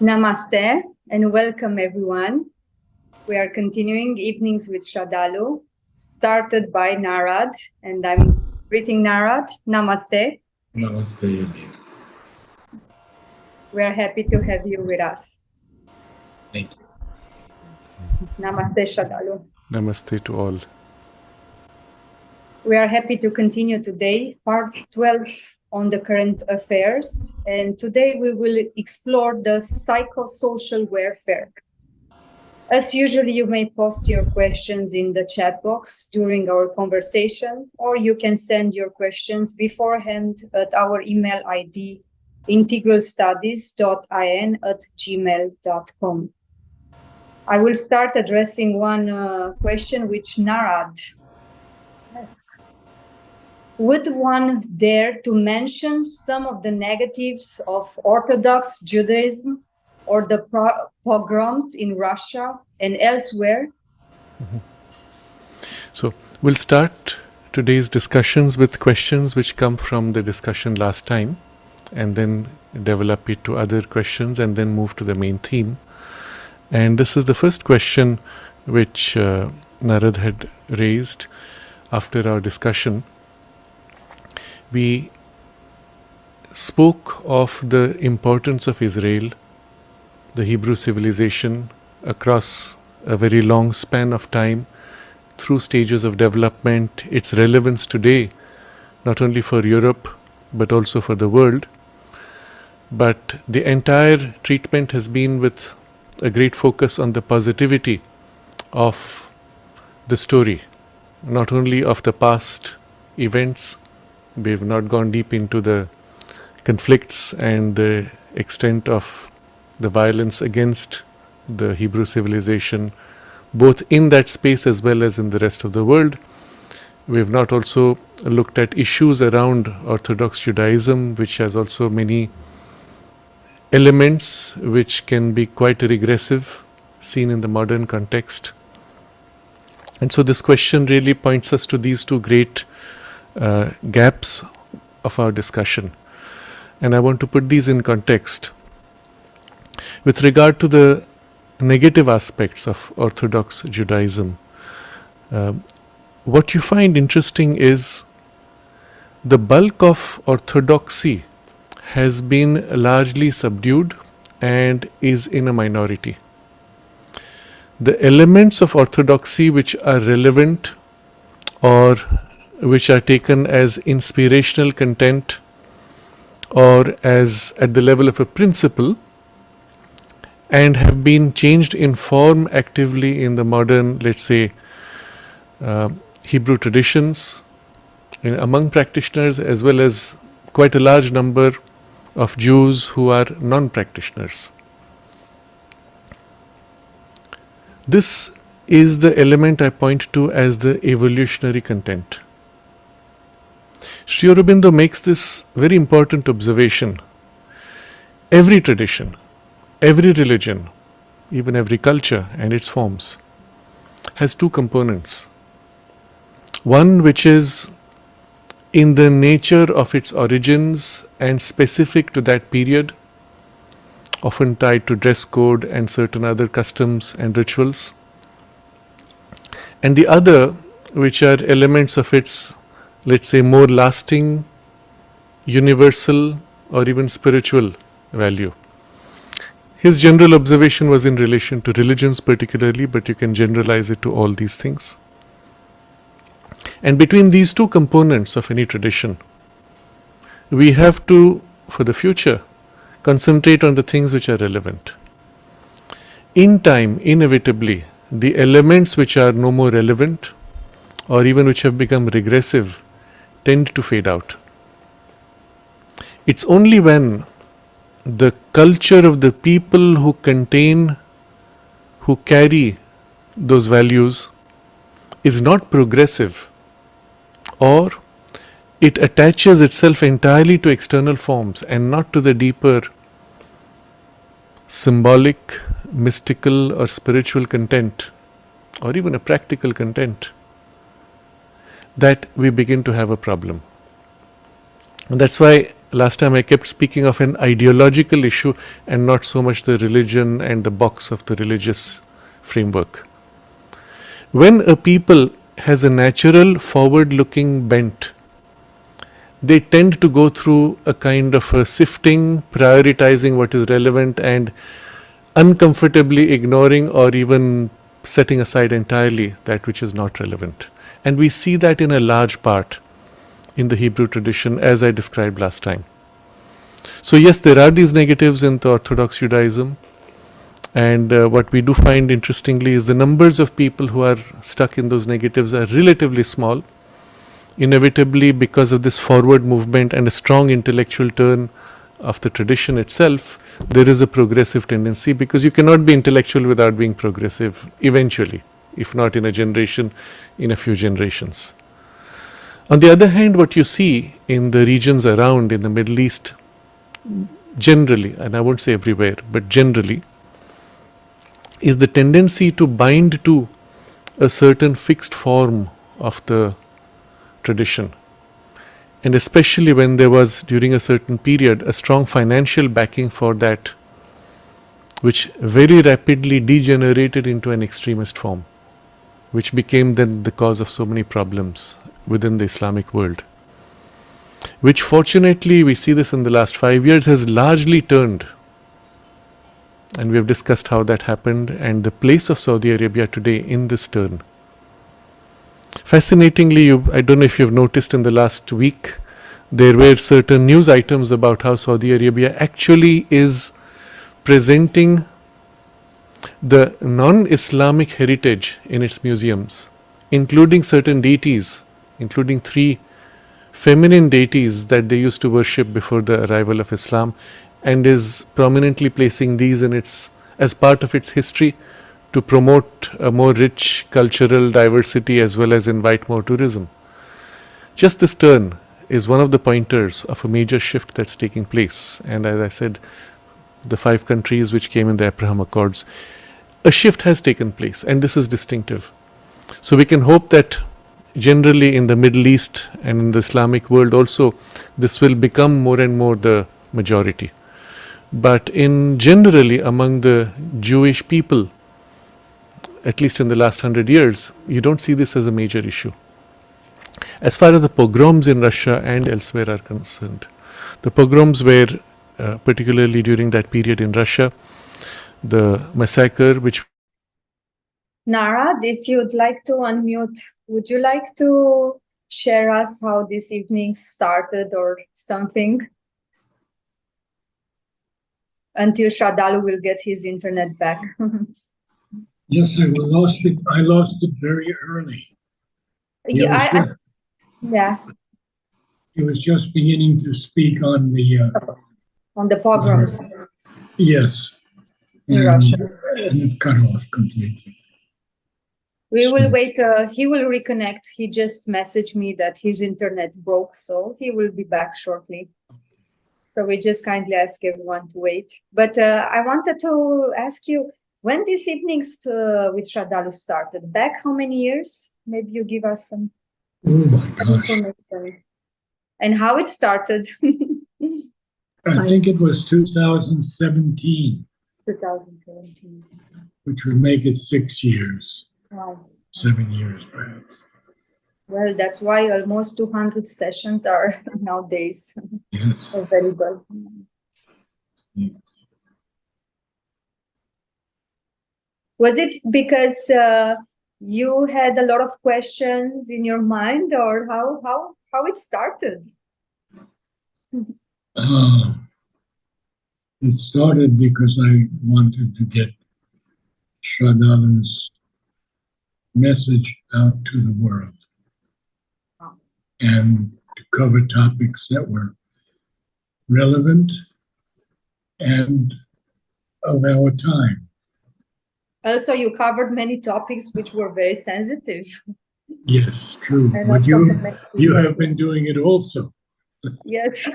Namaste and welcome everyone. We are continuing Evenings with Sraddhalu, started by Narad, and I'm greeting Narad. Namaste. Namaste, Yogi. We are happy to have you with us. Thank you. Namaste, Sraddhalu. Namaste to all. We are happy to continue today, part 12 on the current affairs. And today we will explore the psychosocial warfare. As usual, you may post your questions in the chat box during our conversation, or you can send your questions beforehand at our email ID integralstudies.in@gmail.com. I will start addressing one question which Narad asked. Would one dare to mention some of the negatives of Orthodox Judaism or the pogroms in Russia and elsewhere? So we'll start today's discussions with questions which come from the discussion last time, and then develop it to other questions and then move to the main theme. And this is the first question which Narad had raised after our discussion. We spoke of the importance of Israel, the Hebrew civilization, across a very long span of time, through stages of development, its relevance today, not only for Europe, but also for the world. But the entire treatment has been with a great focus on the positivity of the story, not only of the past events. We've not gone deep into the conflicts and the extent of the violence against the Hebrew civilization, both in that space as well as in the rest of the world. We have not also looked at issues around Orthodox Judaism, which has also many elements which can be quite regressive, seen in the modern context. And so this question really points us to these two great gaps of our discussion. And I want to put these in context. With regard to the negative aspects of Orthodox Judaism, what you find interesting is the bulk of orthodoxy has been largely subdued and is in a minority. The elements of orthodoxy which are relevant or which are taken as inspirational content or as at the level of a principle and have been changed in form actively in the modern, let's say, Hebrew traditions among practitioners, as well as quite a large number of Jews who are non-practitioners. This is the element I point to as the evolutionary content. Sri Aurobindo makes this very important observation. Every tradition, every religion, even every culture and its forms, has two components. One which is in the nature of its origins and specific to that period, often tied to dress code and certain other customs and rituals. And the other, which are elements of its, let's say, more lasting, universal, or even spiritual value. His general observation was in relation to religions particularly, but you can generalize it to all these things. And between these two components of any tradition, we have to, for the future, concentrate on the things which are relevant. In time, inevitably, the elements which are no more relevant or even which have become regressive tend to fade out. It's only when the culture of the people who carry those values is not progressive, or it attaches itself entirely to external forms and not to the deeper symbolic, mystical or spiritual content, or even a practical content, that we begin to have a problem. And that's why last time I kept speaking of an ideological issue and not so much the religion and the box of the religious framework. When a people has a natural forward-looking bent, they tend to go through a kind of a sifting, prioritizing what is relevant and uncomfortably ignoring or even setting aside entirely that which is not relevant. And we see that in a large part in the Hebrew tradition, as I described last time. So yes, there are these negatives in the Orthodox Judaism, and what we do find interestingly is the numbers of people who are stuck in those negatives are relatively small. Inevitably, because of this forward movement and a strong intellectual turn of the tradition itself, there is a progressive tendency, because you cannot be intellectual without being progressive eventually, if not in a generation, in a few generations. On the other hand, what you see in the regions around in the Middle East, generally, and I won't say everywhere, but generally, is the tendency to bind to a certain fixed form of the tradition. And especially when there was, during a certain period, a strong financial backing for that, which very rapidly degenerated into an extremist form, which became then the cause of so many problems within the Islamic world. Which fortunately, we see this in the last 5 years, has largely turned. And we have discussed how that happened and the place of Saudi Arabia today in this turn. Fascinatingly, I don't know if you've noticed in the last week, there were certain news items about how Saudi Arabia actually is presenting the non-Islamic heritage in its museums, including certain deities, including 3 feminine deities that they used to worship before the arrival of Islam, and is prominently placing these in its, as part of its history, to promote a more rich cultural diversity as well as invite more tourism. Just this turn is one of the pointers of a major shift that's taking place. And as I said, the 5 countries which came in the Abraham Accords, a shift has taken place, and this is distinctive. So we can hope that generally in the Middle East and in the Islamic world also, this will become more and more the majority. But in generally among the Jewish people, at least in the last 100 years, you don't see this as a major issue. As far as the pogroms in Russia and elsewhere are concerned, the pogroms were particularly during that period in Russia, the massacre which... Nara, if you'd like to unmute, would you like to share us how this evening started or something? Until Sraddhalu will get his internet back. Yes, I lost it. I lost it very early. Yeah, He was just beginning to speak on on the pogroms yes, in Russia. and it cut off completely. We will wait. He will reconnect. He just messaged me that his internet broke, so he will be back shortly. So we just kindly ask everyone to wait. But I wanted to ask you, when these evenings with Sraddhalu started, back how many years? Maybe you give us some information. And how it started. I think it was 2017. 2017. Which would make it 6 years. Wow. 7 years, perhaps. Well, that's why almost 200 sessions are nowadays available. Yes. Was it because you had a lot of questions in your mind, or how it started? It started because I wanted to get Sraddhalu's message out to the world and to cover topics that were relevant and of our time. Also, you covered many topics which were very sensitive. Yes, true. But you have been doing it also. Yes.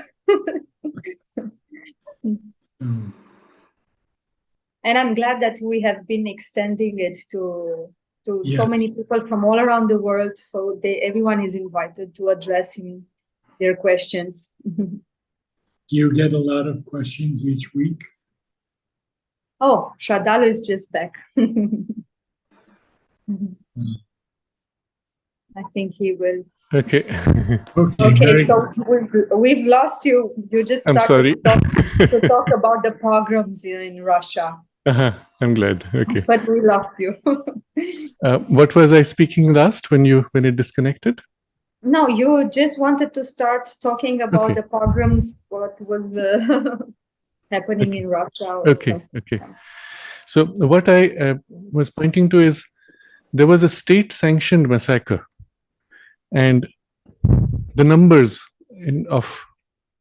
And I'm glad that we have been extending it to so many people from all around the world. So everyone is invited to address their questions. you get a lot of questions each week? Oh, Sraddhalu is just back. I think he will. Okay. Okay, so we've lost you. You just I'm started sorry. to talk about the pogroms in Russia. I'm glad. Okay. But we lost you. What was I speaking last when it disconnected? No, you just wanted to start talking about Okay. the pogroms, what was happening in Russia. Or Okay. something. Okay. So what I was pointing to is there was a state-sanctioned massacre, and the numbers of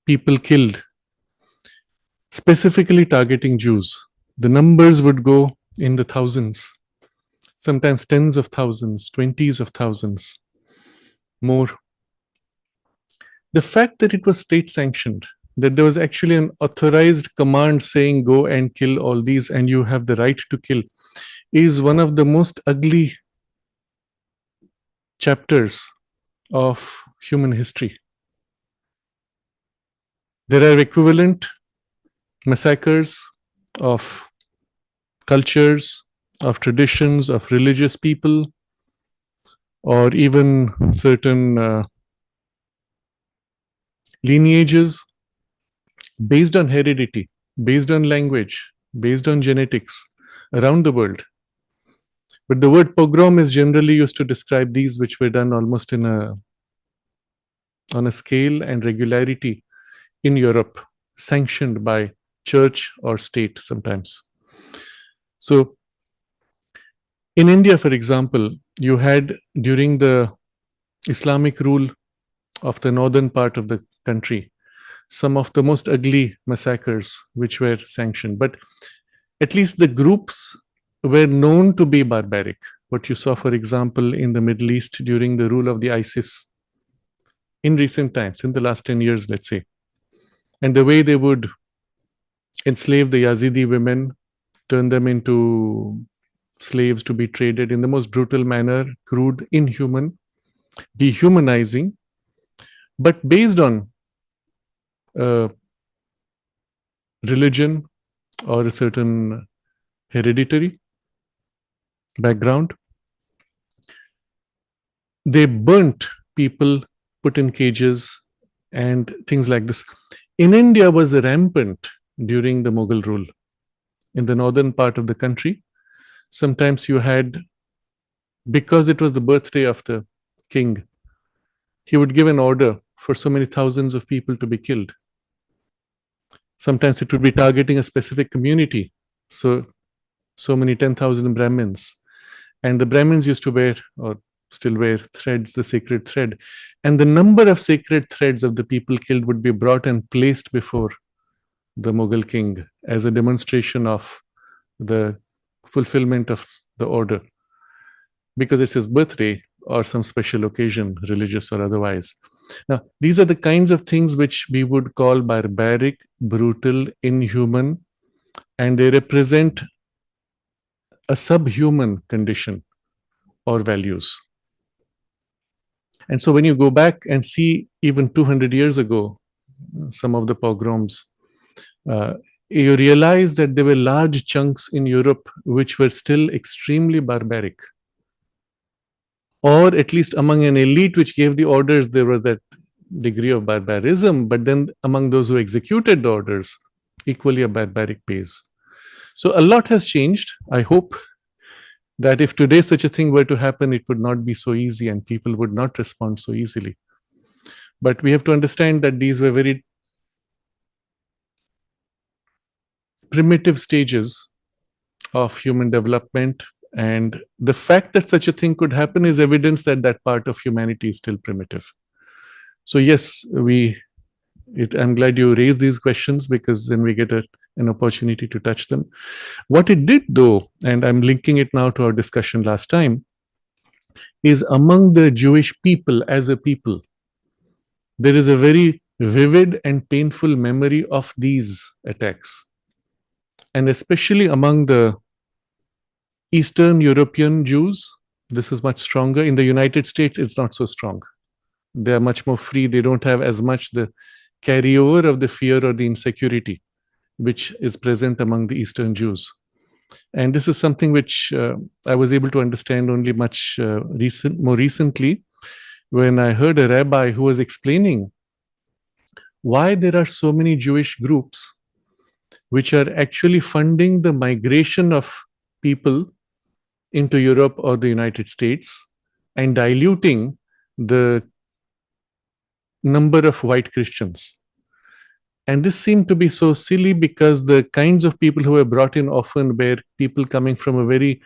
people killed, specifically targeting Jews, the numbers would go in the thousands, sometimes tens of thousands, 20s of thousands, more. The fact that it was state-sanctioned, that there was actually an authorized command saying go and kill all these and you have the right to kill, is one of the most ugly chapters of human history. There are equivalent massacres of cultures, of traditions, of religious people, or even certain lineages based on heredity, based on language, based on genetics around the world. But the word pogrom is generally used to describe these which were done almost on a scale and regularity in Europe, sanctioned by church or state sometimes. So in India, for example, you had during the Islamic rule of the northern part of the country, some of the most ugly massacres which were sanctioned. But at least the groups were known to be barbaric. What you saw, for example, in the Middle East during the rule of the ISIS in recent times, in the last 10 years, let's say, and the way they would enslave the Yazidi women, turn them into slaves to be traded in the most brutal manner, crude, inhuman, dehumanizing, but based on religion or a certain hereditary background. They burnt people, put in cages, and things like this. In India was rampant during the Mughal rule. In the northern part of the country, sometimes you had, because it was the birthday of the king, he would give an order for so many thousands of people to be killed. Sometimes it would be targeting a specific community. So many 10,000 Brahmins. And the Brahmins used to wear, or still wear, threads, the sacred thread. And the number of sacred threads of the people killed would be brought and placed before the Mughal king as a demonstration of the fulfillment of the order, because it's his birthday or some special occasion, religious or otherwise. Now, these are the kinds of things which we would call barbaric, brutal, inhuman, and they represent a subhuman condition or values. And so when you go back and see even 200 years ago, some of the pogroms, you realize that there were large chunks in Europe which were still extremely barbaric. Or at least among an elite which gave the orders, there was that degree of barbarism, but then among those who executed the orders, equally a barbaric pace. So a lot has changed. I hope that if today such a thing were to happen, it would not be so easy and people would not respond so easily. But we have to understand that these were very primitive stages of human development, and the fact that such a thing could happen is evidence that that part of humanity is still primitive. So yes, I'm glad you raised these questions, because then we get an opportunity to touch them. What it did though, and I'm linking it now to our discussion last time, is among the Jewish people as a people, there is a very vivid and painful memory of these attacks. And especially among the Eastern European Jews, this is much stronger. In the United States, it's not so strong. They are much more free. They don't have as much the carryover of the fear or the insecurity which is present among the Eastern Jews. And this is something which I was able to understand only much more recently, when I heard a rabbi who was explaining why there are so many Jewish groups which are actually funding the migration of people into Europe or the United States and diluting the number of white Christians. And this seemed to be so silly because the kinds of people who were brought in often were people coming from a very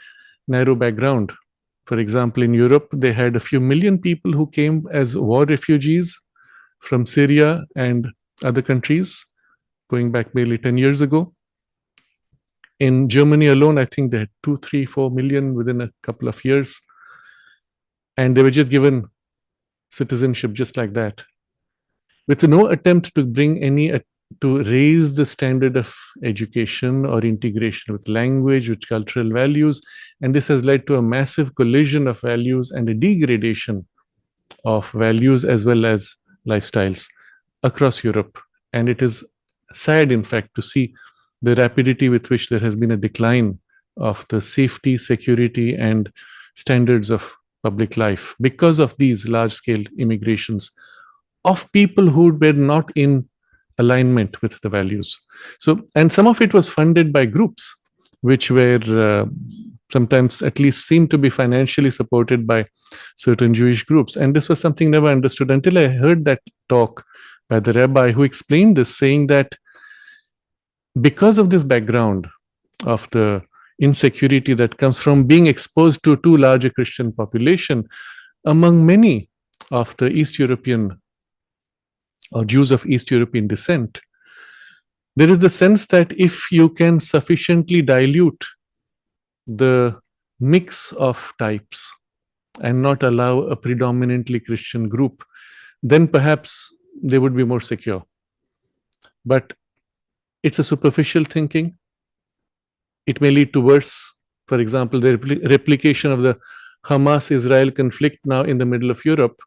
narrow background. For example, in Europe, they had a few million people who came as war refugees from Syria and other countries, going back barely 10 years ago. In Germany alone, I think they had 2, 3, 4 million within a couple of years. And they were just given citizenship just like that, with no attempt to bring to raise the standard of education or integration with language, with cultural values. And this has led to a massive collision of values and a degradation of values as well as lifestyles across Europe. And it is sad, in fact, to see the rapidity with which there has been a decline of the safety, security, and standards of public life because of these large-scale immigrations of people who were not in alignment with the values. So, and some of it was funded by groups which were sometimes at least seemed to be financially supported by certain Jewish groups. And this was something never understood until I heard that talk by the rabbi who explained this, saying that because of this background of the insecurity that comes from being exposed to too large a Christian population, among many of the East European or Jews of East European descent, there is the sense that if you can sufficiently dilute the mix of types and not allow a predominantly Christian group, then perhaps they would be more secure. But it's a superficial thinking. It may lead to worse. For example, the replication of the Hamas-Israel conflict now in the middle of Europe,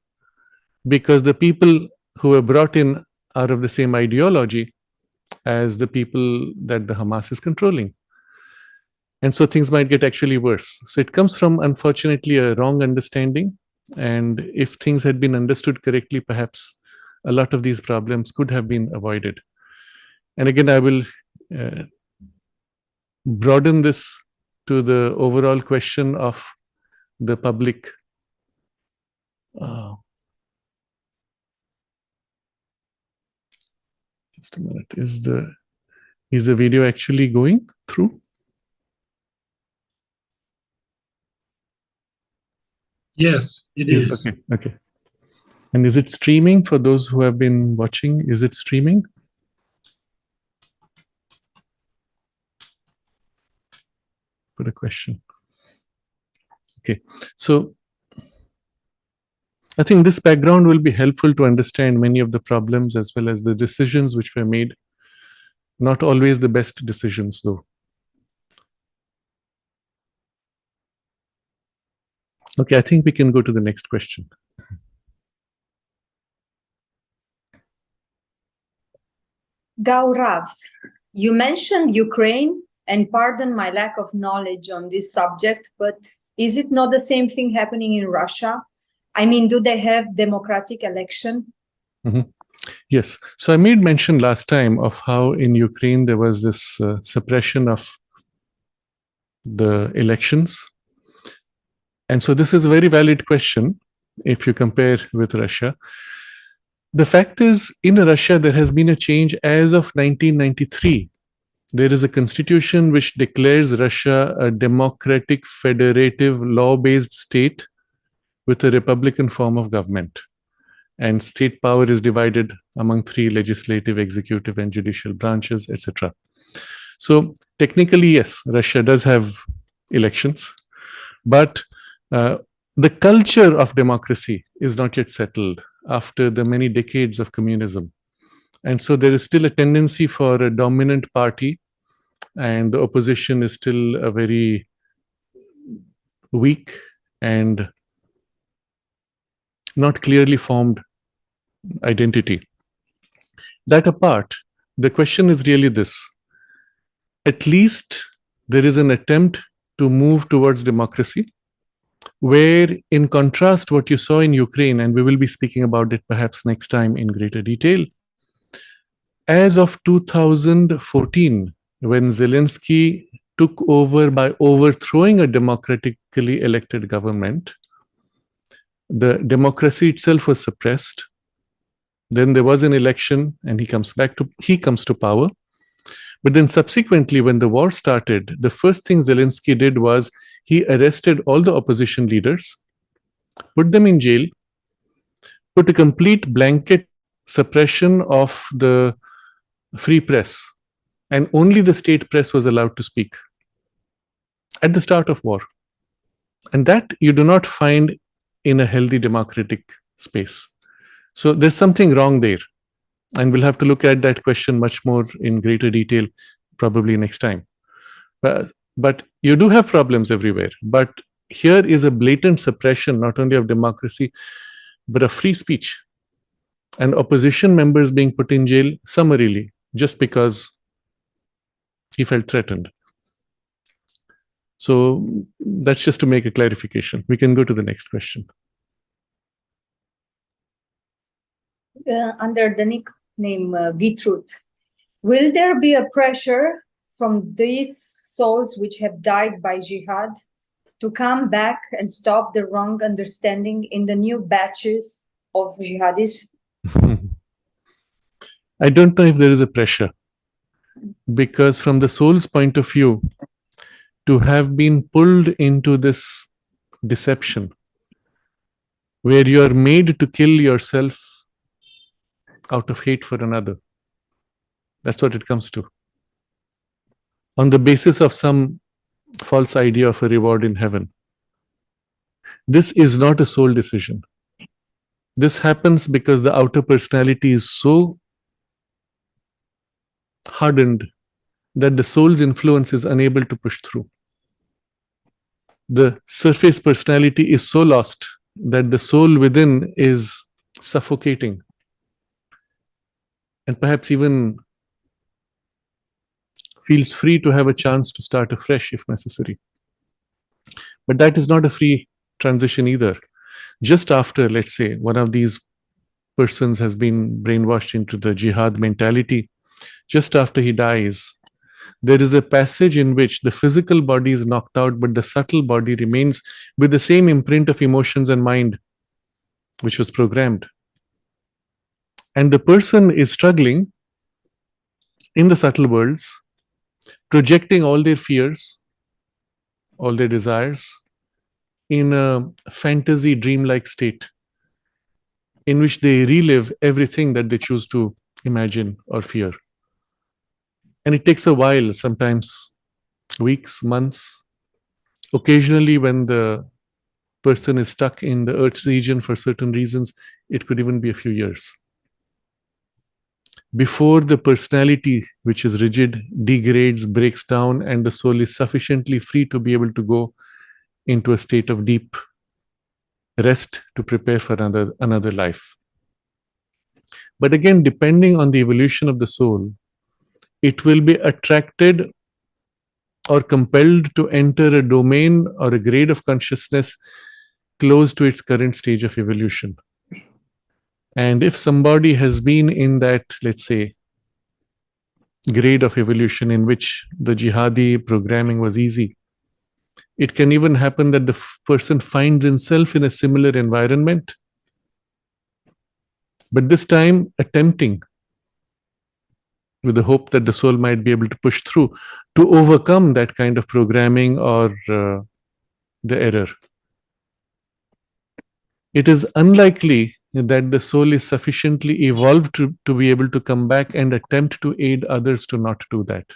because the people who were brought in are of the same ideology as the people that the Hamas is controlling. And so things might get actually worse. So it comes from, unfortunately, a wrong understanding. And if things had been understood correctly, perhaps a lot of these problems could have been avoided. And again, I will broaden this to the overall question of the public just a minute. Is the video actually going through? Yes, it is. Okay. Okay. And is it streaming for those who have been watching? Is it streaming? Put a question. Okay. So I think this background will be helpful to understand many of the problems as well as the decisions which were made. Not always the best decisions, though. Okay, I think we can go to the next question. Gaurav, you mentioned Ukraine, and pardon my lack of knowledge on this subject, but is it not the same thing happening in Russia? I mean, do they have democratic election? Mm-hmm. Yes. So I made mention last time of how in Ukraine there was this suppression of the elections. And so this is a very valid question if you compare with Russia. The fact is, in Russia, there has been a change as of 1993. There is a constitution which declares Russia a democratic, federative, law-based state with a republican form of government. And state power is divided among 3 legislative, executive, and judicial branches, etc. So technically, yes, Russia does have elections, but the culture of democracy is not yet settled after the many decades of communism. And so there is still a tendency for a dominant party, and the opposition is still a very weak and not clearly formed identity. That apart, the question is really this. At least there is an attempt to move towards democracy, where in contrast what you saw in Ukraine, and we will be speaking about it perhaps next time in greater detail, as of 2014, when Zelensky took over by overthrowing a democratically elected government, the democracy itself was suppressed. Then there was an election and he comes to power. But then subsequently, when the war started, the first thing Zelensky did was he arrested all the opposition leaders, put them in jail, put a complete blanket suppression of the free press, and only the state press was allowed to speak at the start of war. And that you do not find in a healthy democratic space. So there's something wrong there. And we'll have to look at that question much more in greater detail, probably next time. But you do have problems everywhere. But here is a blatant suppression, not only of democracy, but of free speech. And opposition members being put in jail summarily, just because he felt threatened. So that's just to make a clarification. We can go to the next question. Under the nickname Vitruth, will there be a pressure from these souls which have died by jihad to come back and stop the wrong understanding in the new batches of jihadis? I don't know if there is a pressure, because from the soul's point of view, to have been pulled into this deception where you are made to kill yourself out of hate for another, that's what it comes to, on the basis of some false idea of a reward in heaven. This is not a soul decision. This happens because the outer personality is so hardened that the soul's influence is unable to push through. The surface personality is so lost that the soul within is suffocating and perhaps even feels free to have a chance to start afresh if necessary. But that is not a free transition either. Just after, let's say, one of these persons has been brainwashed into the jihad mentality, just after he dies, there is a passage in which the physical body is knocked out, but the subtle body remains with the same imprint of emotions and mind which was programmed. And the person is struggling in the subtle worlds, projecting all their fears, all their desires in a fantasy dreamlike state in which they relive everything that they choose to imagine or fear. And it takes a while, sometimes weeks, months. Occasionally, when the person is stuck in the earth's region for certain reasons, it could even be a few years. Before the personality, which is rigid, degrades, breaks down, and the soul is sufficiently free to be able to go into a state of deep rest to prepare for another life. But again, depending on the evolution of the soul, it will be attracted or compelled to enter a domain or a grade of consciousness close to its current stage of evolution. And if somebody has been in that, let's say, grade of evolution in which the jihadi programming was easy, it can even happen that the person finds himself in a similar environment, but this time attempting, with the hope that the soul might be able to push through to overcome that kind of programming or the error. It is unlikely that the soul is sufficiently evolved to be able to come back and attempt to aid others to not do that,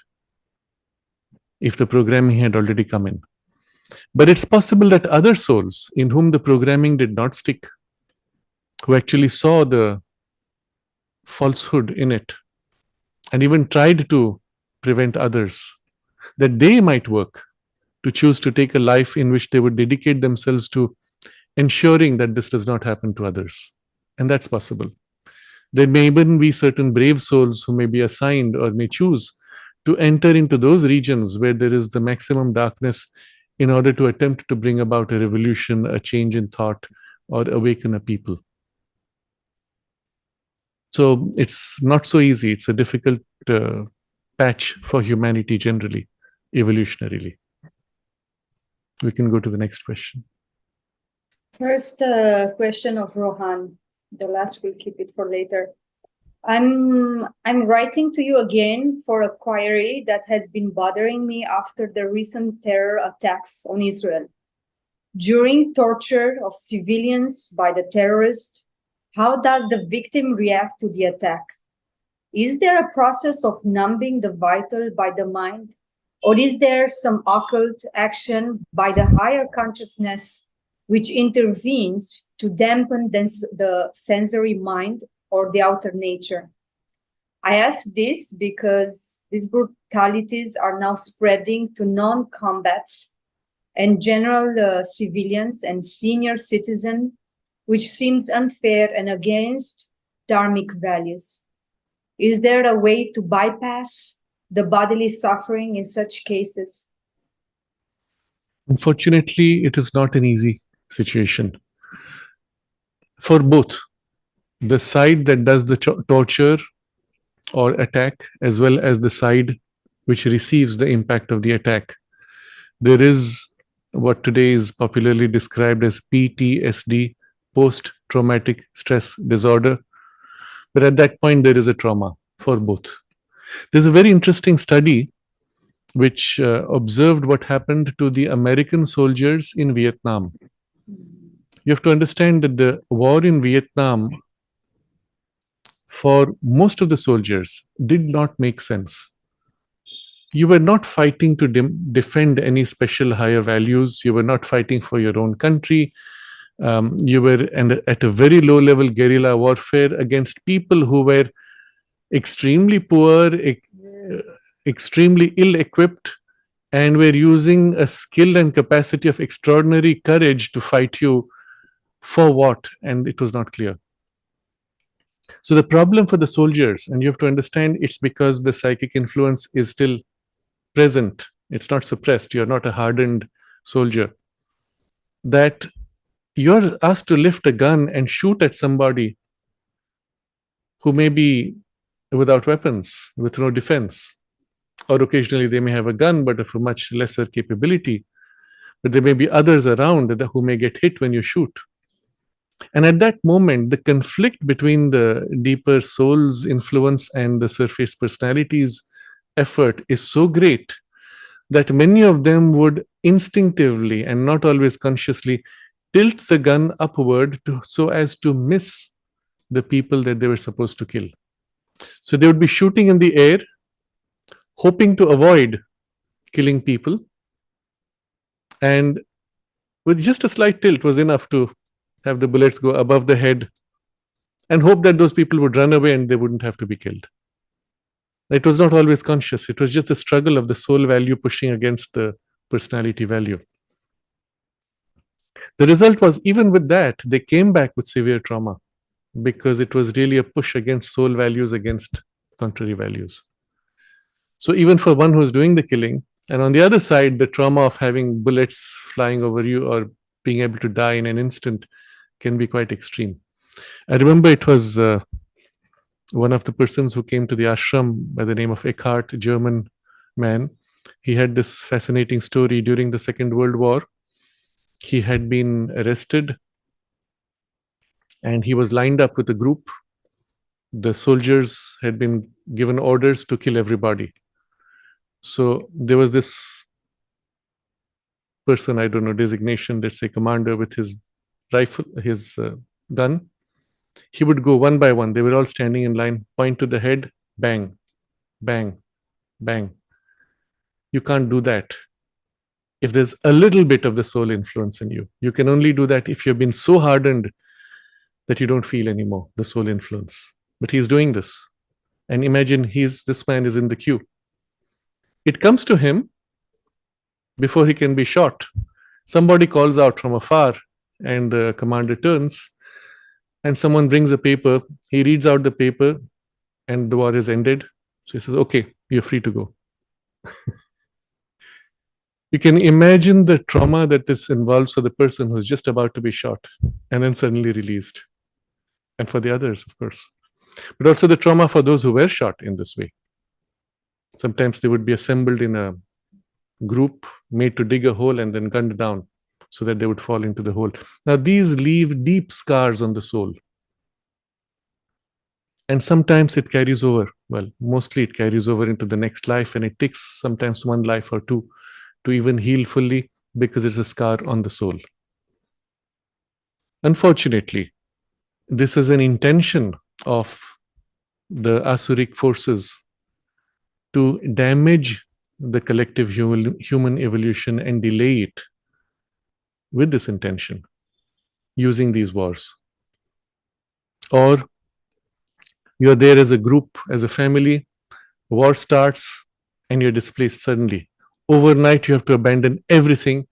if the programming had already come in. But it's possible that other souls in whom the programming did not stick, who actually saw the falsehood in it, and even tried to prevent others, that they might work to choose to take a life in which they would dedicate themselves to ensuring that this does not happen to others. And that's possible. There may even be certain brave souls who may be assigned or may choose to enter into those regions where there is the maximum darkness in order to attempt to bring about a revolution, a change in thought, or awaken a people. So it's not so easy. It's a difficult patch for humanity generally, evolutionarily. We can go to the next question. First question of Rohan. The last we'll keep it for later. I'm writing to you again for a query that has been bothering me after the recent terror attacks on Israel. During torture of civilians by the terrorist, how does the victim react to the attack? Is there a process of numbing the vital by the mind? Or is there some occult action by the higher consciousness which intervenes to dampen the sensory mind or the outer nature? I ask this because these brutalities are now spreading to non-combats and general civilians and senior citizens, which seems unfair and against dharmic values. Is there a way to bypass the bodily suffering in such cases? Unfortunately, it is not an easy situation. For both, the side that does the torture or attack, as well as the side which receives the impact of the attack, there is what today is popularly described as PTSD, post-traumatic stress disorder. But at that point, there is a trauma for both. There's a very interesting study which observed what happened to the American soldiers in Vietnam. You have to understand that the war in Vietnam, for most of the soldiers, did not make sense. You were not fighting to defend any special higher values. You were not fighting for your own country. You were at a very low level guerrilla warfare against people who were extremely poor, extremely ill-equipped, and were using a skill and capacity of extraordinary courage to fight you for what? And it was not clear. So the problem for the soldiers, and you have to understand, it's because the psychic influence is still present. It's not suppressed. You're not a hardened soldier. That you're asked to lift a gun and shoot at somebody who may be without weapons, with no defense. Or occasionally they may have a gun, but of a much lesser capability. But there may be others around who may get hit when you shoot. And at that moment, the conflict between the deeper soul's influence and the surface personality's effort is so great that many of them would instinctively and not always consciously tilt the gun upward so as to miss the people that they were supposed to kill. So they would be shooting in the air, hoping to avoid killing people. And with just a slight tilt was enough to have the bullets go above the head and hope that those people would run away and they wouldn't have to be killed. It was not always conscious. It was just the struggle of the soul value pushing against the personality value. The result was, even with that, they came back with severe trauma because it was really a push against soul values, against contrary values. So even for one who's doing the killing, and on the other side, the trauma of having bullets flying over you or being able to die in an instant can be quite extreme. I remember it was one of the persons who came to the ashram by the name of Eckhart, a German man. He had this fascinating story. During the Second World War, he had been arrested and he was lined up with a group. The soldiers had been given orders to kill everybody. So there was this person, I don't know, designation, let's say commander, with his rifle, his gun. He would go one by one. They were all standing in line, point to the head, bang, bang, bang. You can't do that if there's a little bit of the soul influence in you. You can only do that if you've been so hardened that you don't feel anymore the soul influence. But he's doing this. And imagine this man is in the queue. It comes to him before he can be shot. Somebody calls out from afar and the commander turns and someone brings a paper, he reads out the paper, and the war is ended. So he says, okay, you're free to go. You can imagine the trauma that this involves for the person who's just about to be shot and then suddenly released. And for the others, of course. But also the trauma for those who were shot in this way. Sometimes they would be assembled in a group made to dig a hole and then gunned down so that they would fall into the hole. Now, these leave deep scars on the soul. And sometimes it carries over. Well, mostly it carries over into the next life, and it takes sometimes one life or two to even heal fully because it's a scar on the soul. Unfortunately, this is an intention of the Asuric forces to damage the collective human evolution and delay it with this intention, using these wars. Or you're there as a group, as a family, war starts, and you're displaced suddenly. Overnight, you have to abandon everything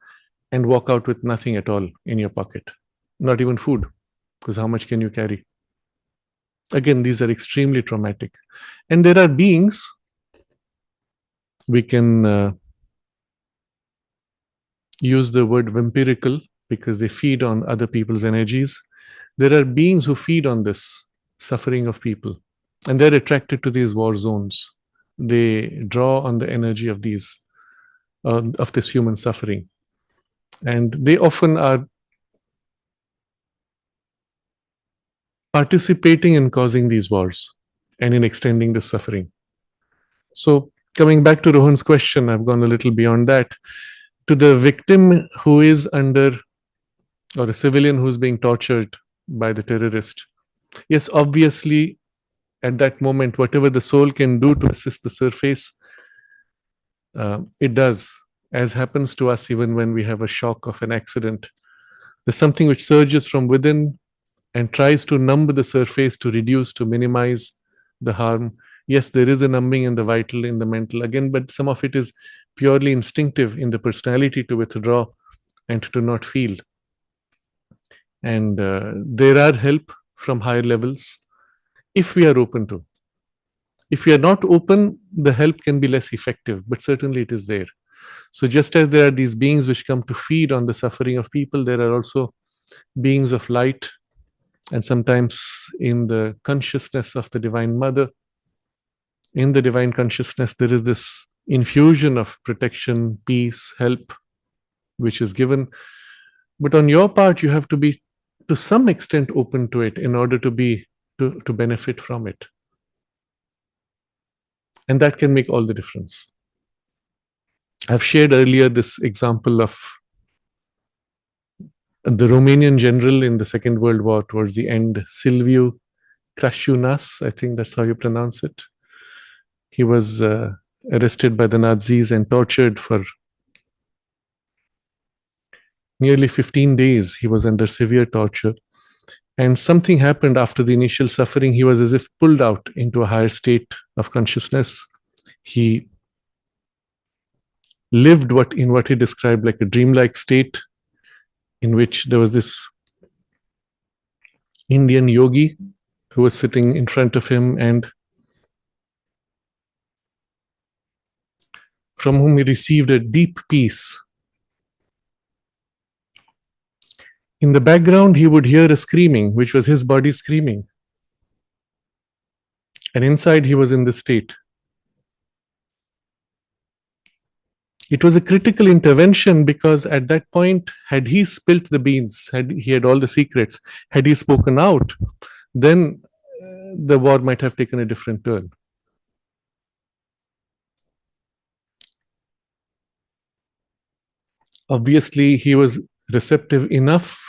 and walk out with nothing at all in your pocket. Not even food, because how much can you carry? Again, these are extremely traumatic. And there are beings, we can use the word vampirical because they feed on other people's energies. There are beings who feed on this suffering of people, and they're attracted to these war zones. They draw on the energy of these, of this human suffering. And they often are participating in causing these wars and in extending the suffering. So, coming back to Rohan's question, I've gone a little beyond that. To the victim who is under, or a civilian who's being tortured by the terrorist, yes, obviously, at that moment, whatever the soul can do to assist the surface, it does, as happens to us even when we have a shock of an accident. There's something which surges from within and tries to numb the surface, to reduce, to minimize the harm. Yes, there is a numbing in the vital, in the mental, again, but some of it is purely instinctive in the personality to withdraw and to not feel. And there are help from higher levels if we are open to. If we are not open, the help can be less effective, but certainly it is there. So just as there are these beings which come to feed on the suffering of people, there are also beings of light, and sometimes in the consciousness of the Divine Mother, in the divine consciousness, there is this infusion of protection, peace, help, which is given. But on your part, you have to be to some extent open to it in order to benefit from it. And that can make all the difference. I've shared earlier this example of the Romanian general in the Second World War towards the end, Silviu Crăciunas, I think that's how you pronounce it. He was arrested by the Nazis and tortured for nearly 15 days. He was under severe torture. And something happened after the initial suffering. He was as if pulled out into a higher state of consciousness. He lived in what he described like a dreamlike state, in which there was this Indian yogi who was sitting in front of him and from whom he received a deep peace. In the background, he would hear a screaming, which was his body screaming. And inside, he was in this state. It was a critical intervention because at that point, had he spilt the beans, he had all the secrets, had he spoken out, then the war might have taken a different turn. Obviously, he was receptive enough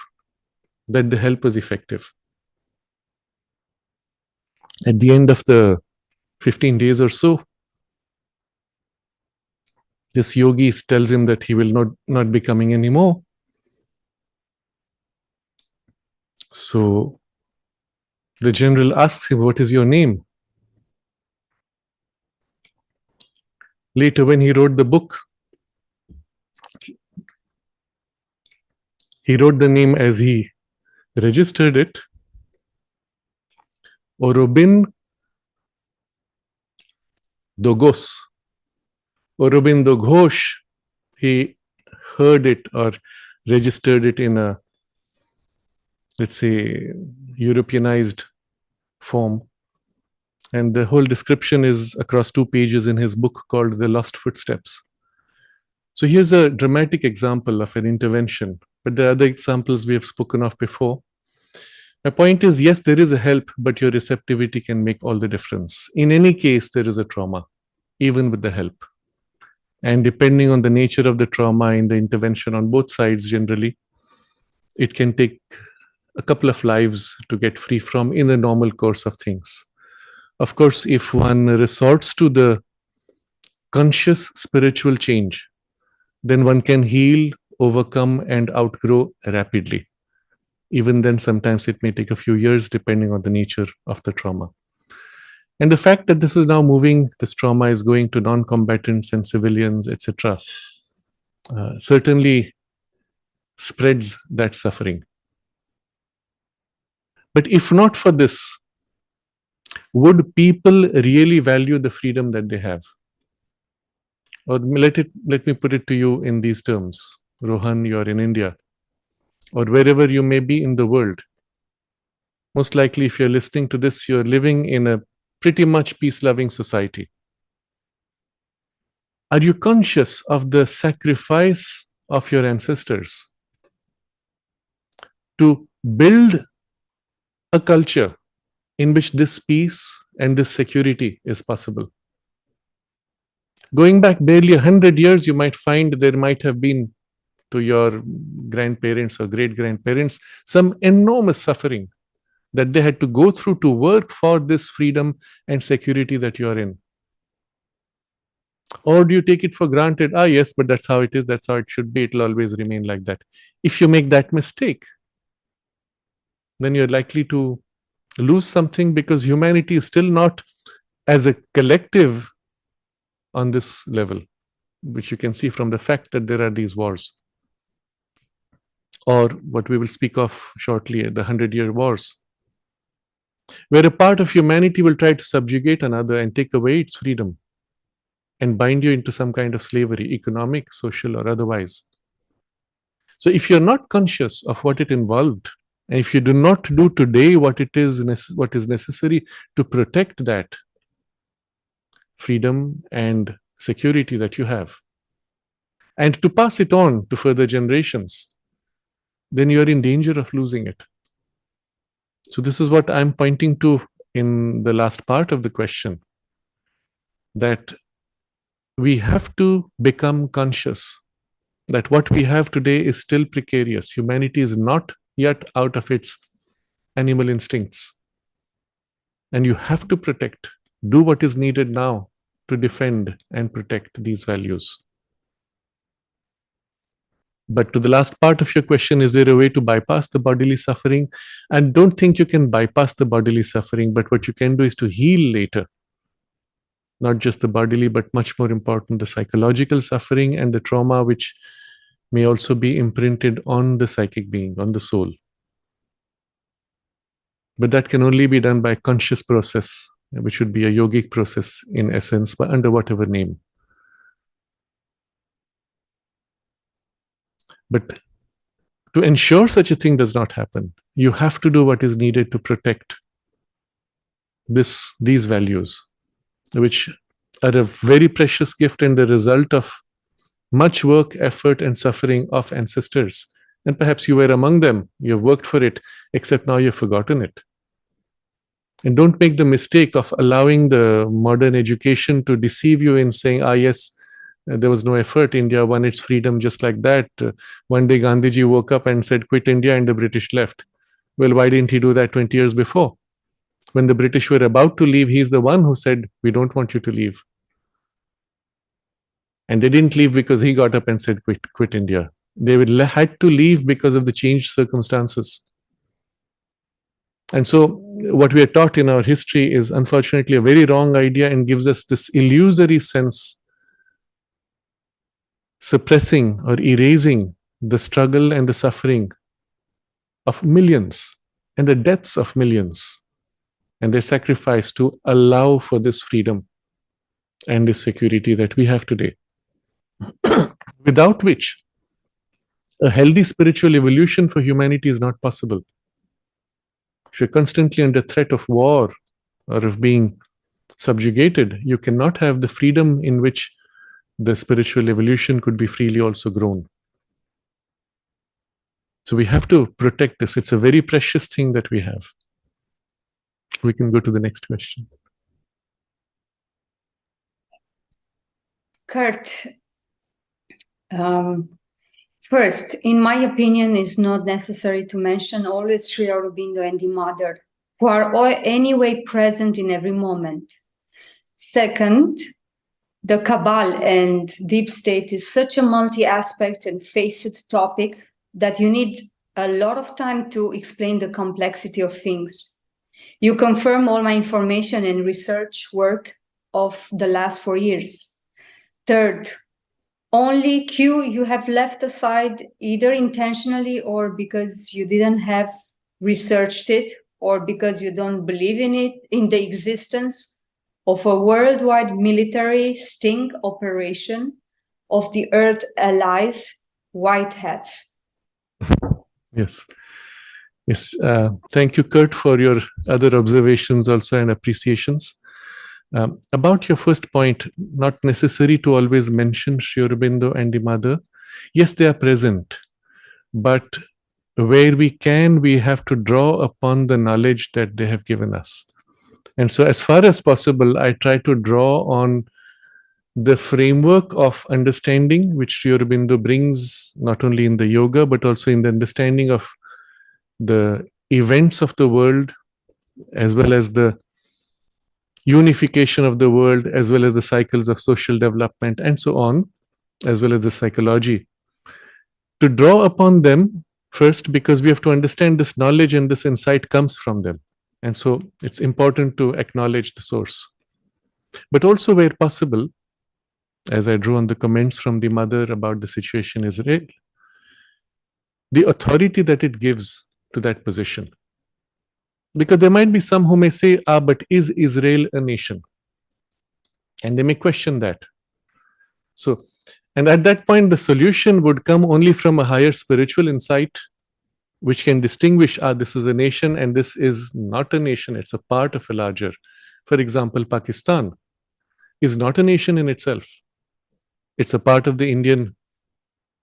that the help was effective. At the end of the 15 days or so, this yogi tells him that he will not be coming anymore. So the general asks him, "What is your name?" Later, when he wrote the book, he wrote the name as he registered it, Aurobindo Ghosh, he heard it or registered it in a, let's say, Europeanized form. And the whole description is across 2 pages in his book called The Lost Footsteps. So here's a dramatic example of an intervention, but there are other examples we have spoken of before. My point is, yes, there is a help, but your receptivity can make all the difference. In any case, there is a trauma, even with the help. And depending on the nature of the trauma and the intervention on both sides, generally, it can take a couple of lives to get free from in the normal course of things. Of course, if one resorts to the conscious spiritual change, then one can heal, overcome, and outgrow rapidly. Even then, sometimes it may take a few years depending on the nature of the trauma. And the fact that this is now moving, this trauma is going to non-combatants and civilians, etc., certainly spreads that suffering. But if not for this, would people really value the freedom that they have? Or let me put it to you in these terms. Rohan, you're in India, or wherever you may be in the world. Most likely, if you're listening to this, you're living in a pretty much peace-loving society. Are you conscious of the sacrifice of your ancestors to build a culture in which this peace and this security is possible? Going back barely 100 years, you might find there might have been, to your grandparents or great-grandparents, some enormous suffering that they had to go through to work for this freedom and security that you are in. Or do you take it for granted? Yes, but that's how it is, that's how it should be, it'll always remain like that. If you make that mistake, then you're likely to lose something, because humanity is still not as a collective on this level, which you can see from the fact that there are these wars. Or what we will speak of shortly, the 100-year wars, where a part of humanity will try to subjugate another and take away its freedom and bind you into some kind of slavery, economic, social, or otherwise. So if you're not conscious of what it involved, and if you do not do today what is necessary to protect that freedom and security that you have, and to pass it on to further generations, then you're in danger of losing it. So this is what I'm pointing to in the last part of the question, that we have to become conscious that what we have today is still precarious. Humanity is not yet out of its animal instincts. And you have to protect, do what is needed now to defend and protect these values. But to the last part of your question, is there a way to bypass the bodily suffering? And don't think you can bypass the bodily suffering, but what you can do is to heal later. Not just the bodily, but much more important, the psychological suffering and the trauma, which may also be imprinted on the psychic being, on the soul. But that can only be done by a conscious process, which would be a yogic process in essence, but under whatever name. But to ensure such a thing does not happen, you have to do what is needed to protect these values, which are a very precious gift and the result of much work, effort, and suffering of ancestors. And perhaps you were among them, you've worked for it, except now you've forgotten it. And don't make the mistake of allowing the modern education to deceive you in saying, yes, there was no effort, India won its freedom just like that. One day Gandhiji woke up and said, quit India, and the British left. Well, why didn't he do that 20 years before? When the British were about to leave, he's the one who said, we don't want you to leave. And they didn't leave because he got up and said, quit India. They had to leave because of the changed circumstances. And so what we are taught in our history is unfortunately a very wrong idea and gives us this illusory sense, suppressing or erasing the struggle and the suffering of millions and the deaths of millions. and their sacrifice to allow for this freedom and this security that we have today, without which a healthy spiritual evolution for humanity is not possible. If you're constantly under threat of war or of being subjugated, you cannot have the freedom in which the spiritual evolution could be freely also grown. So we have to protect this. It's a very precious thing that we have. We can go to the next question. Kurt, first, in my opinion, it's not necessary to mention always Sri Aurobindo and the Mother, who are all anyway present in every moment. Second, the Cabal and Deep State is such a multi-aspect and faceted topic that you need a lot of time to explain the complexity of things. You confirm all my information and research work of the last 4 years. Third, only Q you have left aside either intentionally or because you didn't have researched it or because you don't believe in it, in the existence of a worldwide military sting operation of the Earth allies, white hats. Yes. Yes. Thank you, Kurt, for your other observations also and appreciations. About your first point, not necessary to always mention Sri Aurobindo and the Mother. Yes, they are present, but where we can, we have to draw upon the knowledge that they have given us. And so, as far as possible, I try to draw on the framework of understanding which Sri Aurobindo brings, not only in the yoga, but also in the understanding of the events of the world, as well as the unification of the world, as well as the cycles of social development, and so on, as well as the psychology. To draw upon them first, because we have to understand this knowledge and this insight comes from them. And so it's important to acknowledge the source. But also, where possible, as I drew on the comments from the Mother about the situation in Israel, the authority that it gives to that position. Because there might be some who may say, but is Israel a nation? And they may question that. So, and at that point, the solution would come only from a higher spiritual insight, which can distinguish, this is a nation and this is not a nation, it's a part of a larger. For example, Pakistan is not a nation in itself. It's a part of the Indian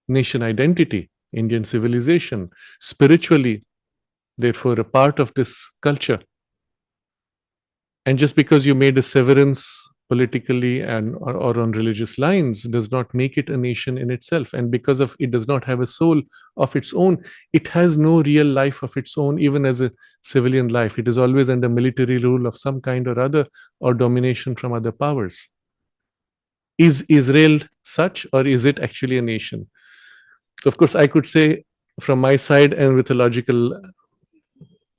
nation identity, Indian civilization, spiritually, therefore a part of this culture. And just because you made a severance politically and or on religious lines does not make it a nation in itself. And because of it does not have a soul of its own, it has no real life of its own, even as a civilian life. It is always under military rule of some kind or other, or domination from other powers. Is Israel such, or is it actually a nation? So of course, I could say from my side and with a logical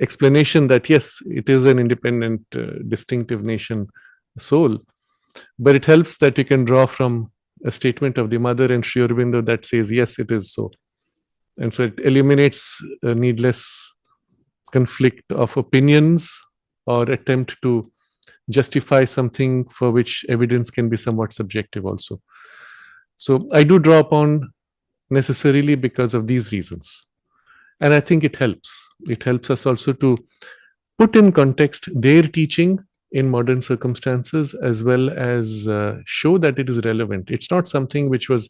explanation that yes, it is an independent, distinctive nation soul. But it helps that you can draw from a statement of the Mother and Sri Aurobindo that says, yes, it is so. And so it eliminates a needless conflict of opinions or attempt to justify something for which evidence can be somewhat subjective also. So I do draw upon necessarily because of these reasons. And I think it helps. It helps us also to put in context their teaching in modern circumstances, as well as show that it is relevant. It's not something which was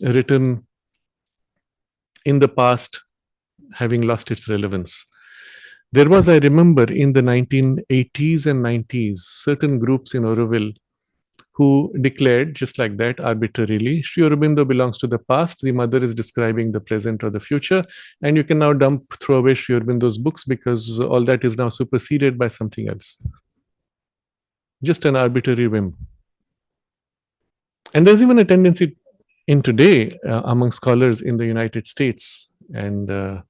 written in the past, having lost its relevance. There was, I remember, in the 1980s and 90s, certain groups in Auroville who declared, just like that, arbitrarily, Sri Aurobindo belongs to the past, the Mother is describing the present or the future, and you can now throw away Sri Aurobindo's books because all that is now superseded by something else. Just an arbitrary whim. And there's even a tendency in today among scholars in the United States, and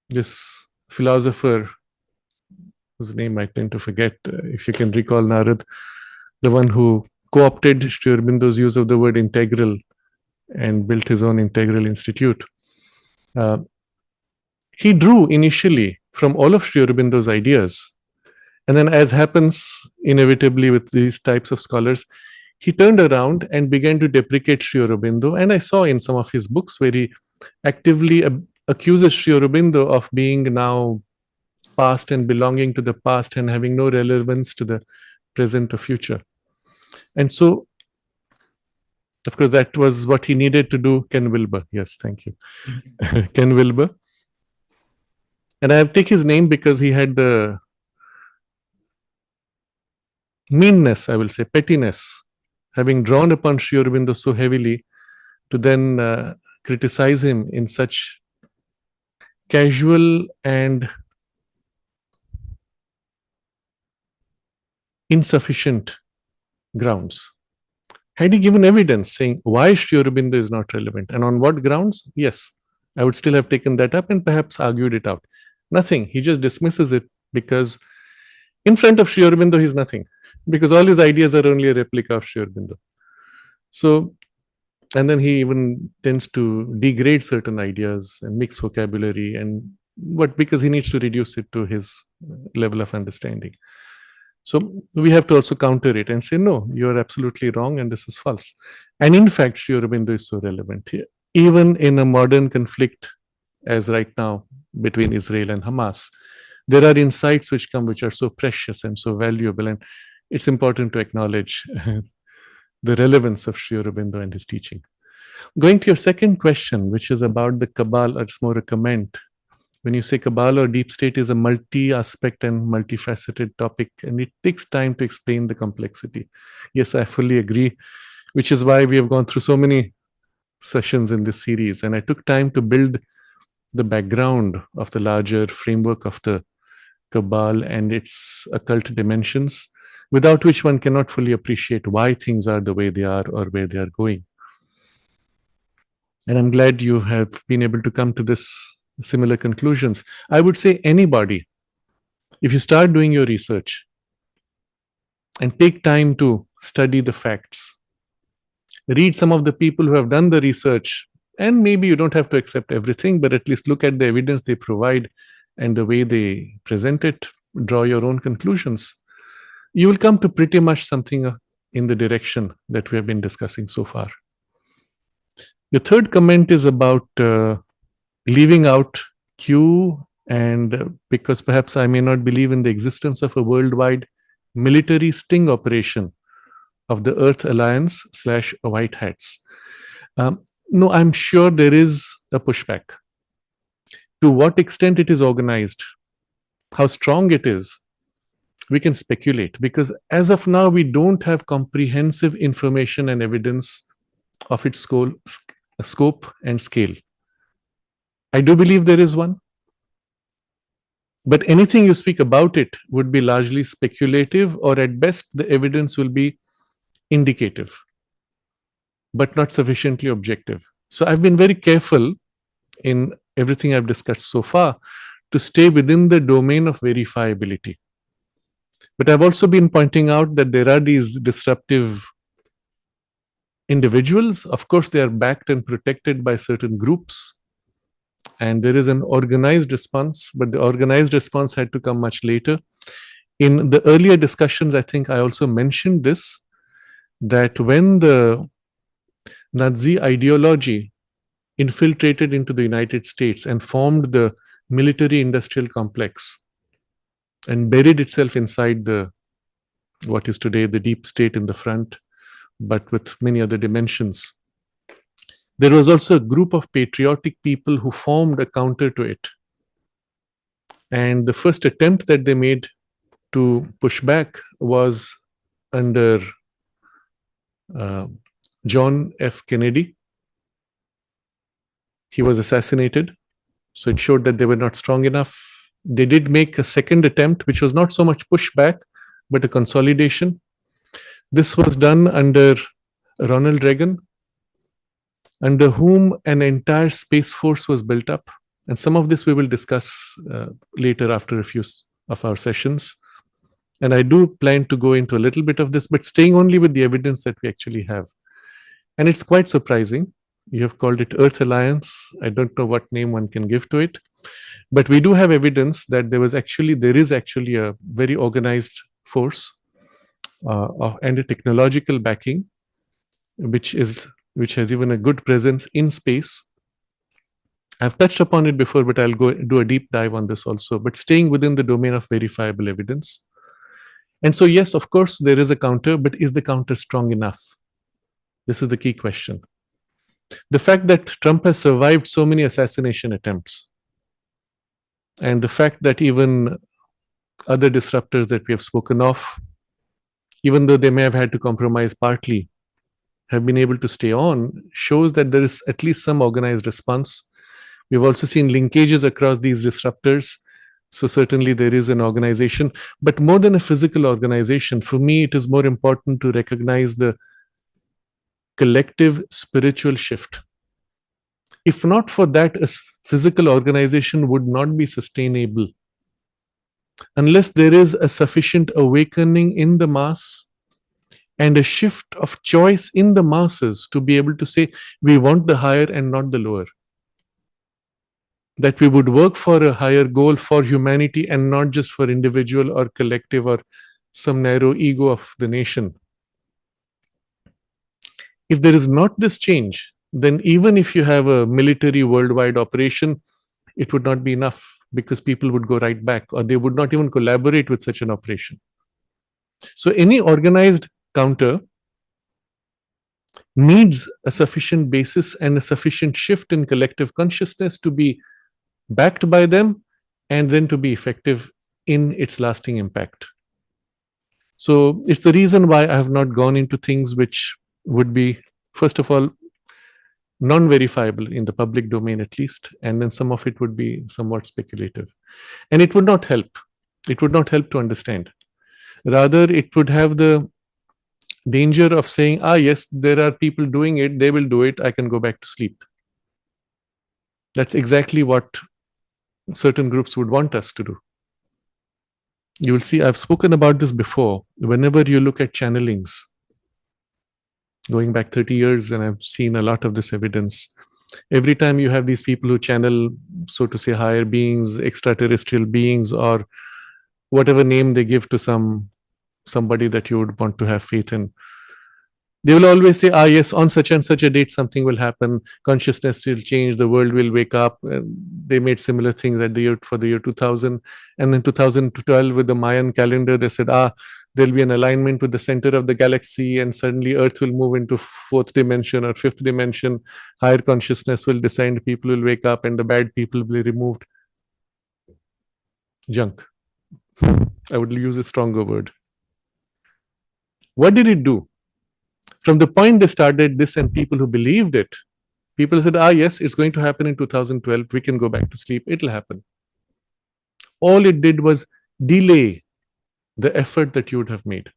this philosopher, whose name I tend to forget, if you can recall, Narad, the one who co-opted Sri Aurobindo's use of the word integral and built his own integral institute. He drew initially from all of Sri Aurobindo's ideas. And then, as happens inevitably with these types of scholars, he turned around and began to deprecate Sri Aurobindo. And I saw in some of his books where he actively accuses Sri Aurobindo of being now past and belonging to the past and having no relevance to the present or future. And so, of course, that was what he needed to do. Ken Wilber. Yes, thank you. Ken Wilber. And I take his name because he had the meanness, I will say, pettiness, having drawn upon Sri Aurobindo so heavily, to then criticize him in such casual and insufficient grounds. Had he given evidence saying why Sri Aurobindo is not relevant and on what grounds, yes, I would still have taken that up and perhaps argued it out. Nothing. He just dismisses it because in front of Sri Aurobindo, he's nothing, because all his ideas are only a replica of Sri Aurobindo. So, and then he even tends to degrade certain ideas and mix vocabulary, and because he needs to reduce it to his level of understanding. So we have to also counter it and say, no, you're absolutely wrong and this is false. And in fact, Sri Aurobindo is so relevant here. Even in a modern conflict, as right now, between Israel and Hamas, there are insights which come which are so precious and so valuable. And it's important to acknowledge the relevance of Sri Aurobindo and his teaching. Going to your second question, which is about the Cabal, or it's more a comment. When you say Cabal or deep state is a multi-aspect and multifaceted topic, and it takes time to explain the complexity. Yes, I fully agree, which is why we have gone through so many sessions in this series. And I took time to build the background of the larger framework of the Cabal and its occult dimensions, without which one cannot fully appreciate why things are the way they are or where they are going. And I'm glad you have been able to come to this similar conclusions. I would say anybody, if you start doing your research and take time to study the facts, read some of the people who have done the research, and maybe you don't have to accept everything, but at least look at the evidence they provide and the way they present it, draw your own conclusions. You will come to pretty much something in the direction that we have been discussing so far. The third comment is about leaving out Q, and because perhaps I may not believe in the existence of a worldwide military sting operation of the Earth Alliance / White Hats. No, I'm sure there is a pushback. To what extent it is organized, how strong it is, we can speculate, because as of now, we don't have comprehensive information and evidence of its scope and scale. I do believe there is one, but anything you speak about it would be largely speculative, or at best, the evidence will be indicative, but not sufficiently objective. So I've been very careful in everything I've discussed so far to stay within the domain of verifiability. But I've also been pointing out that there are these disruptive individuals. Of course, they are backed and protected by certain groups, and there is an organized response, but the organized response had to come much later. In the earlier discussions, I think I also mentioned this, that when the Nazi ideology infiltrated into the United States and formed the military-industrial complex and buried itself inside what is today the deep state in the front, but with many other dimensions, there was also a group of patriotic people who formed a counter to it. And the first attempt that they made to push back was under John F. Kennedy. He was assassinated. So it showed that they were not strong enough. They did make a second attempt, which was not so much pushback, but a consolidation. This was done under Ronald Reagan, under whom an entire space force was built up. And some of this we will discuss later after a few of our sessions. And I do plan to go into a little bit of this, but staying only with the evidence that we actually have. And it's quite surprising. You have called it Earth Alliance. I don't know what name one can give to it. But we do have evidence that there is actually a very organized force and a technological backing, which has even a good presence in space. I've touched upon it before, but I'll go do a deep dive on this also. But staying within the domain of verifiable evidence. And so, yes, of course, there is a counter, but is the counter strong enough? This is the key question. The fact that Trump has survived so many assassination attempts, and the fact that even other disruptors that we have spoken of, even though they may have had to compromise partly, have been able to stay on, shows that there is at least some organized response. We've also seen linkages across these disruptors. So certainly there is an organization, but more than a physical organization, for me, it is more important to recognize the collective spiritual shift. If not for that, a physical organization would not be sustainable unless there is a sufficient awakening in the mass and a shift of choice in the masses to be able to say, we want the higher and not the lower. That we would work for a higher goal for humanity and not just for individual or collective or some narrow ego of the nation. If there is not this change, then even if you have a military worldwide operation, it would not be enough, because people would go right back, or they would not even collaborate with such an operation. So any organized counter needs a sufficient basis and a sufficient shift in collective consciousness to be backed by them and then to be effective in its lasting impact. So it's the reason why I have not gone into things which would be, first of all, non-verifiable in the public domain at least, and then some of it would be somewhat speculative. And it would not help. It would not help to understand. Rather, it would have the danger of saying, yes, there are people doing it, they will do it, I can go back to sleep. That's exactly what certain groups would want us to do. You will see, I've spoken about this before. Whenever you look at channelings, going back 30 years, and I've seen a lot of this evidence. Every time you have these people who channel, so to say, higher beings, extraterrestrial beings, or whatever name they give to somebody that you would want to have faith in, they will always say, yes, on such and such a date, something will happen, consciousness will change, the world will wake up. They made similar things for the year 2000. And then 2012, with the Mayan calendar, they said, there'll be an alignment with the center of the galaxy, and suddenly Earth will move into fourth dimension or fifth dimension. Higher consciousness will descend, people will wake up, and the bad people will be removed. Junk. I would use a stronger word. What did it do? From the point they started this, and people who believed it, people said, yes, it's going to happen in 2012. We can go back to sleep. It'll happen. All it did was delay the effort that you would have made.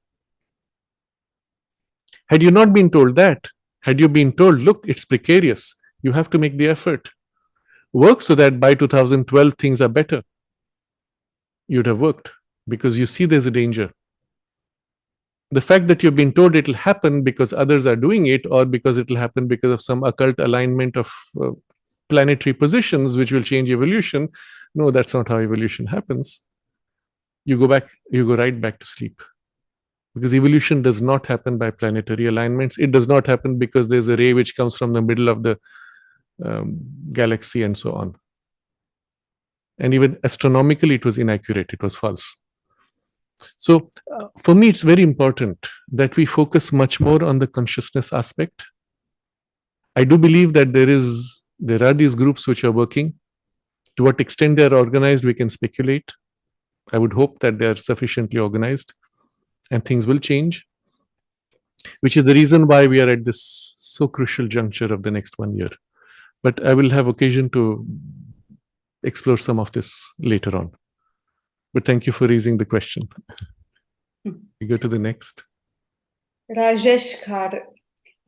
Had you not been told that, had you been told, look, it's precarious, you have to make the effort, work so that by 2012 things are better, you'd have worked, because you see there's a danger. The fact that you've been told it'll happen because others are doing it, or because it'll happen because of some occult alignment of planetary positions which will change evolution, no, that's not how evolution happens. You go right back to sleep. Because evolution does not happen by planetary alignments. It does not happen because there's a ray which comes from the middle of the galaxy and so on. And even astronomically, it was inaccurate. It was false. So for me, it's very important that we focus much more on the consciousness aspect. I do believe that there are these groups which are working. To what extent they are organized, we can speculate. I would hope that they are sufficiently organized and things will change, which is the reason why we are at this so crucial juncture of the next 1 year. But I will have occasion to explore some of this later on. But thank you for raising the question. We go to the next. Rajesh Khar,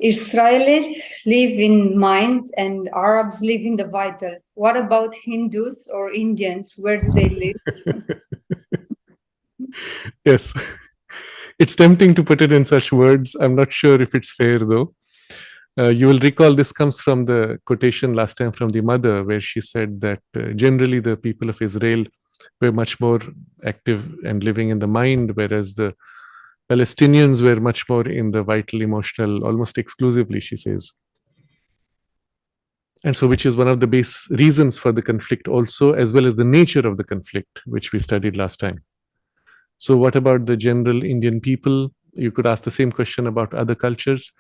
Israelis live in mind and Arabs live in the vital. What about Hindus or Indians? Where do they live? Yes. It's tempting to put it in such words. I'm not sure if it's fair, though. You will recall this comes from the quotation last time from the mother, where she said that generally the people of Israel were much more active and living in the mind, whereas the Palestinians were much more in the vital, emotional, almost exclusively, she says. And so, which is one of the base reasons for the conflict also, as well as the nature of the conflict, which we studied last time. So what about the general Indian people? You could ask the same question about other cultures.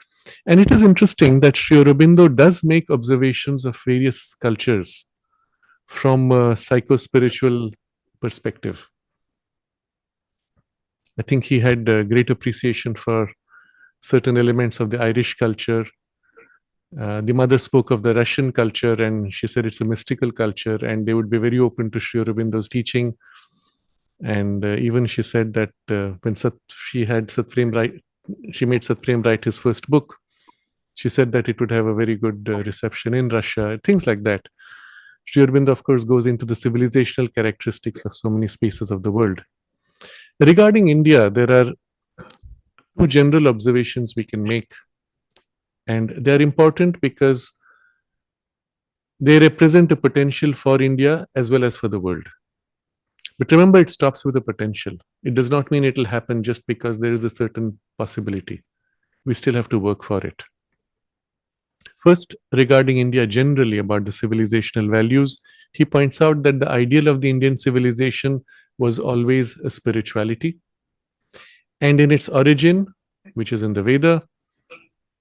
And it is interesting that Sri Aurobindo does make observations of various cultures from a psycho-spiritual perspective. I think he had a great appreciation for certain elements of the Irish culture. The mother spoke of the Russian culture, and she said it's a mystical culture, and they would be very open to Sri Aurobindo's teaching. And even she said that when she made Sat Prem write his first book, she said that it would have a very good reception in Russia, things like that. Sri Aurobindo, of course, goes into the civilizational characteristics of so many spaces of the world. Regarding India, there are two general observations we can make, and they're important because they represent a potential for India as well as for the world. But remember, it stops with the potential. It does not mean it will happen just because there is a certain possibility. We still have to work for it. First, regarding India generally about the civilizational values, he points out that the ideal of the Indian civilization was always a spirituality. And in its origin, which is in the Veda,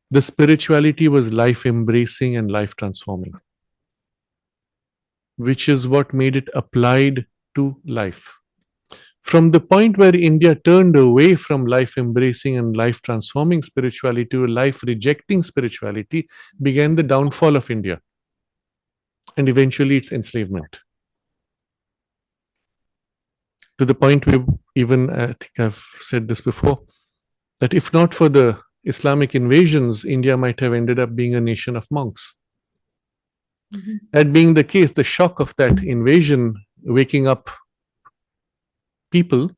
the spirituality was life-embracing and life-transforming, which is what made it applied to life. From the point where India turned away from life-embracing and life-transforming spirituality to life-rejecting spirituality, began the downfall of India and eventually its enslavement. To the point we even, I think I've said this before, that if not for the Islamic invasions, India might have ended up being a nation of monks. Mm-hmm. That being the case, the shock of that invasion waking up people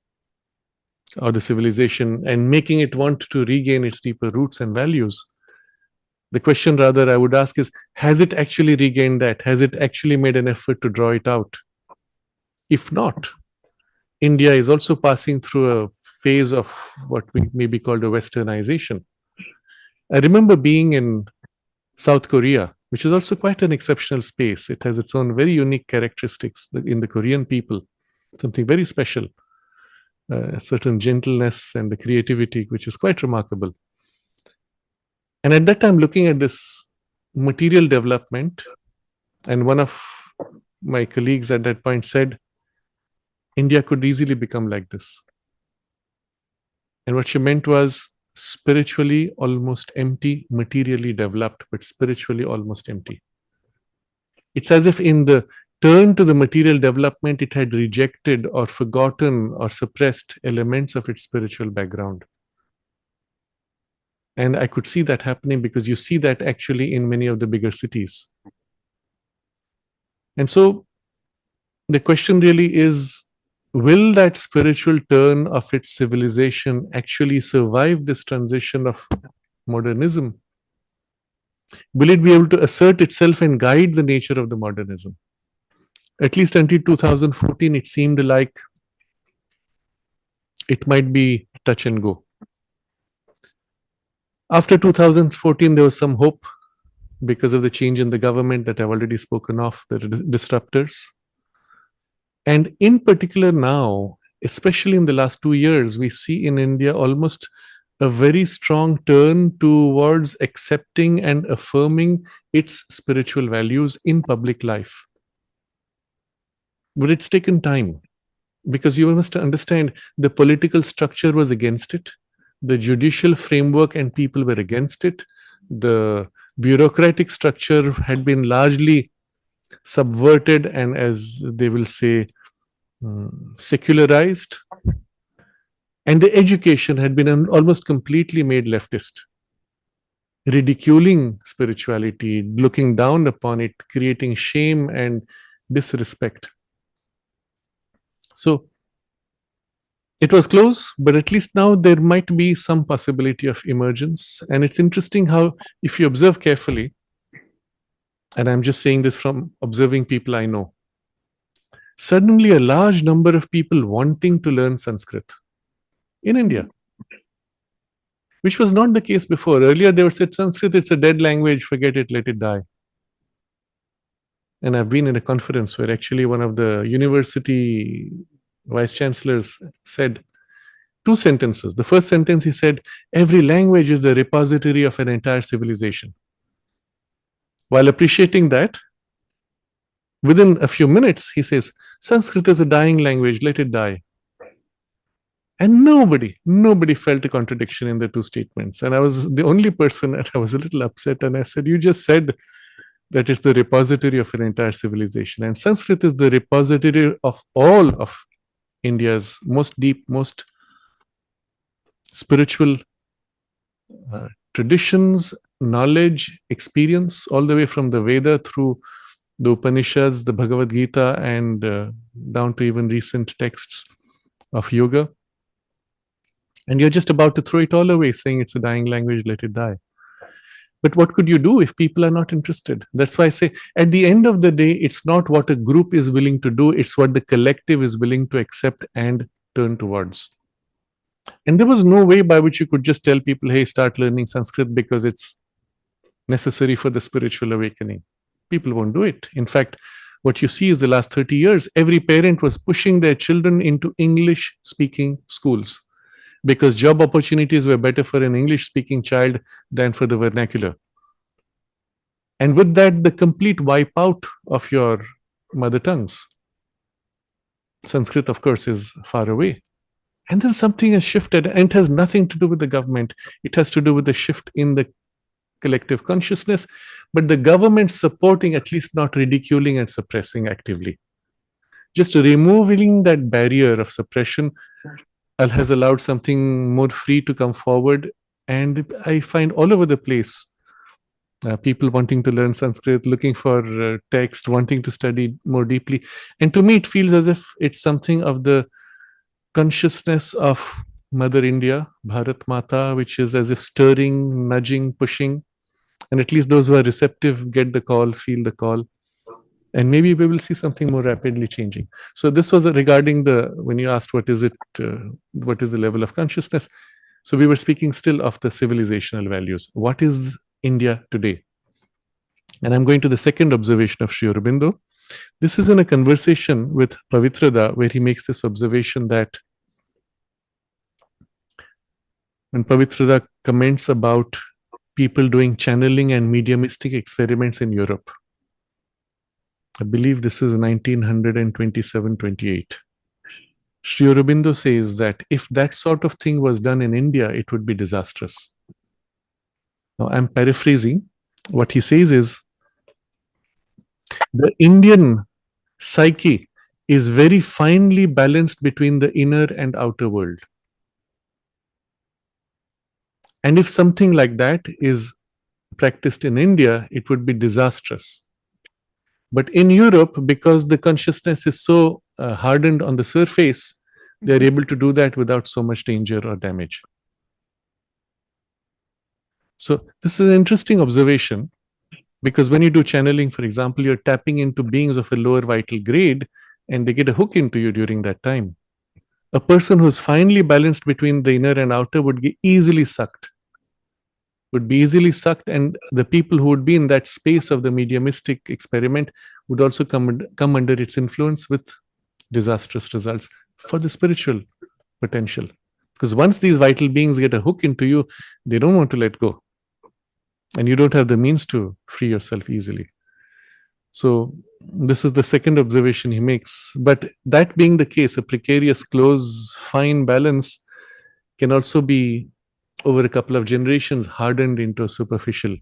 or the civilization and making it want to regain its deeper roots and values. The question rather I would ask is, has it actually regained that? Has it actually made an effort to draw it out? If not, India is also passing through a phase of what we may be called a westernization. I remember being in South Korea, which is also quite an exceptional space. It has its own very unique characteristics in the Korean people, something very special. A certain gentleness and the creativity, which is quite remarkable. And at that time, looking at this material development, and one of my colleagues at that point said, India could easily become like this. And what she meant was spiritually almost empty, materially developed, but spiritually almost empty. It's as if in the turn to the material development, it had rejected or forgotten or suppressed elements of its spiritual background. And I could see that happening because you see that actually in many of the bigger cities. And so the question really is, will that spiritual turn of its civilization actually survive this transition of modernism? Will it be able to assert itself and guide the nature of the modernism? At least until 2014, it seemed like it might be touch and go. After 2014, there was some hope because of the change in the government that I've already spoken of, the disruptors. And in particular now, especially in the last 2 years, we see in India almost a very strong turn towards accepting and affirming its spiritual values in public life. But it's taken time because you must understand the political structure was against it. The judicial framework and people were against it. The bureaucratic structure had been largely subverted and, as they will say, secularized. And the education had been almost completely made leftist, ridiculing spirituality, looking down upon it, creating shame and disrespect. So It was close, but at least now there might be some possibility of emergence. And it's interesting how, if you observe carefully, and I'm just saying this from observing people I know, suddenly a large number of people wanting to learn Sanskrit in India, which was not the case before. Earlier, they would say Sanskrit, it's a dead language, forget it, let it die. And I've been in a conference where actually one of the university vice chancellors said two sentences. The first sentence, he said, every language is the repository of an entire civilization. While appreciating that, within a few minutes, he says, Sanskrit is a dying language, let it die. And nobody felt a contradiction in the two statements. And I was the only person, and I was a little upset. And I said, you just said that it's the repository of an entire civilization. And Sanskrit is the repository of all of India's most deep, most spiritual traditions, knowledge, experience, all the way from the Veda through the Upanishads, the Bhagavad Gita, and down to even recent texts of yoga. And you're just about to throw it all away, saying it's a dying language, let it die. But what could you do if people are not interested? That's why I say, at the end of the day, it's not what a group is willing to do, it's what the collective is willing to accept and turn towards. And there was no way by which you could just tell people, hey, start learning Sanskrit because it's necessary for the spiritual awakening. People won't do it. In fact, what you see is the last 30 years, every parent was pushing their children into English-speaking schools, because job opportunities were better for an English-speaking child than for the vernacular. And with that, the complete wipeout of your mother tongues. Sanskrit, of course, is far away. And then something has shifted, and it has nothing to do with the government. It has to do with the shift in the collective consciousness, but the government supporting, at least not ridiculing and suppressing actively. Just removing that barrier of suppression has allowed something more free to come forward. And I find all over the place people wanting to learn Sanskrit, looking for text, wanting to study more deeply. And to me, it feels as if it's something of the consciousness of Mother India, Bharat Mata, which is as if stirring, nudging, pushing. And at least those who are receptive get the call, feel the call. And maybe we will see something more rapidly changing. So this was regarding when you asked what is the level of consciousness. So we were speaking still of the civilizational values. What is India today? And I'm going to the second observation of Sri Aurobindo. This is in a conversation with Pavitrada, where he makes this observation that when Pavitrada comments about people doing channeling and mediumistic experiments in Europe, I believe this is 1927-28. Sri Aurobindo says that if that sort of thing was done in India, it would be disastrous. Now, I'm paraphrasing. What he says is, the Indian psyche is very finely balanced between the inner and outer world. And if something like that is practiced in India, it would be disastrous. But in Europe, because the consciousness is so hardened on the surface, they're able to do that without so much danger or damage. So this is an interesting observation, because when you do channeling, for example, you're tapping into beings of a lower vital grade, and they get a hook into you during that time. A person who's finely balanced between the inner and outer would be easily sucked. And the people who would be in that space of the mediumistic experiment would also come under its influence with disastrous results for the spiritual potential. Because once these vital beings get a hook into you, they don't want to let go. And you don't have the means to free yourself easily. So this is the second observation he makes. But that being the case, a precarious, close, fine balance can also be, over a couple of generations, hardened into a superficial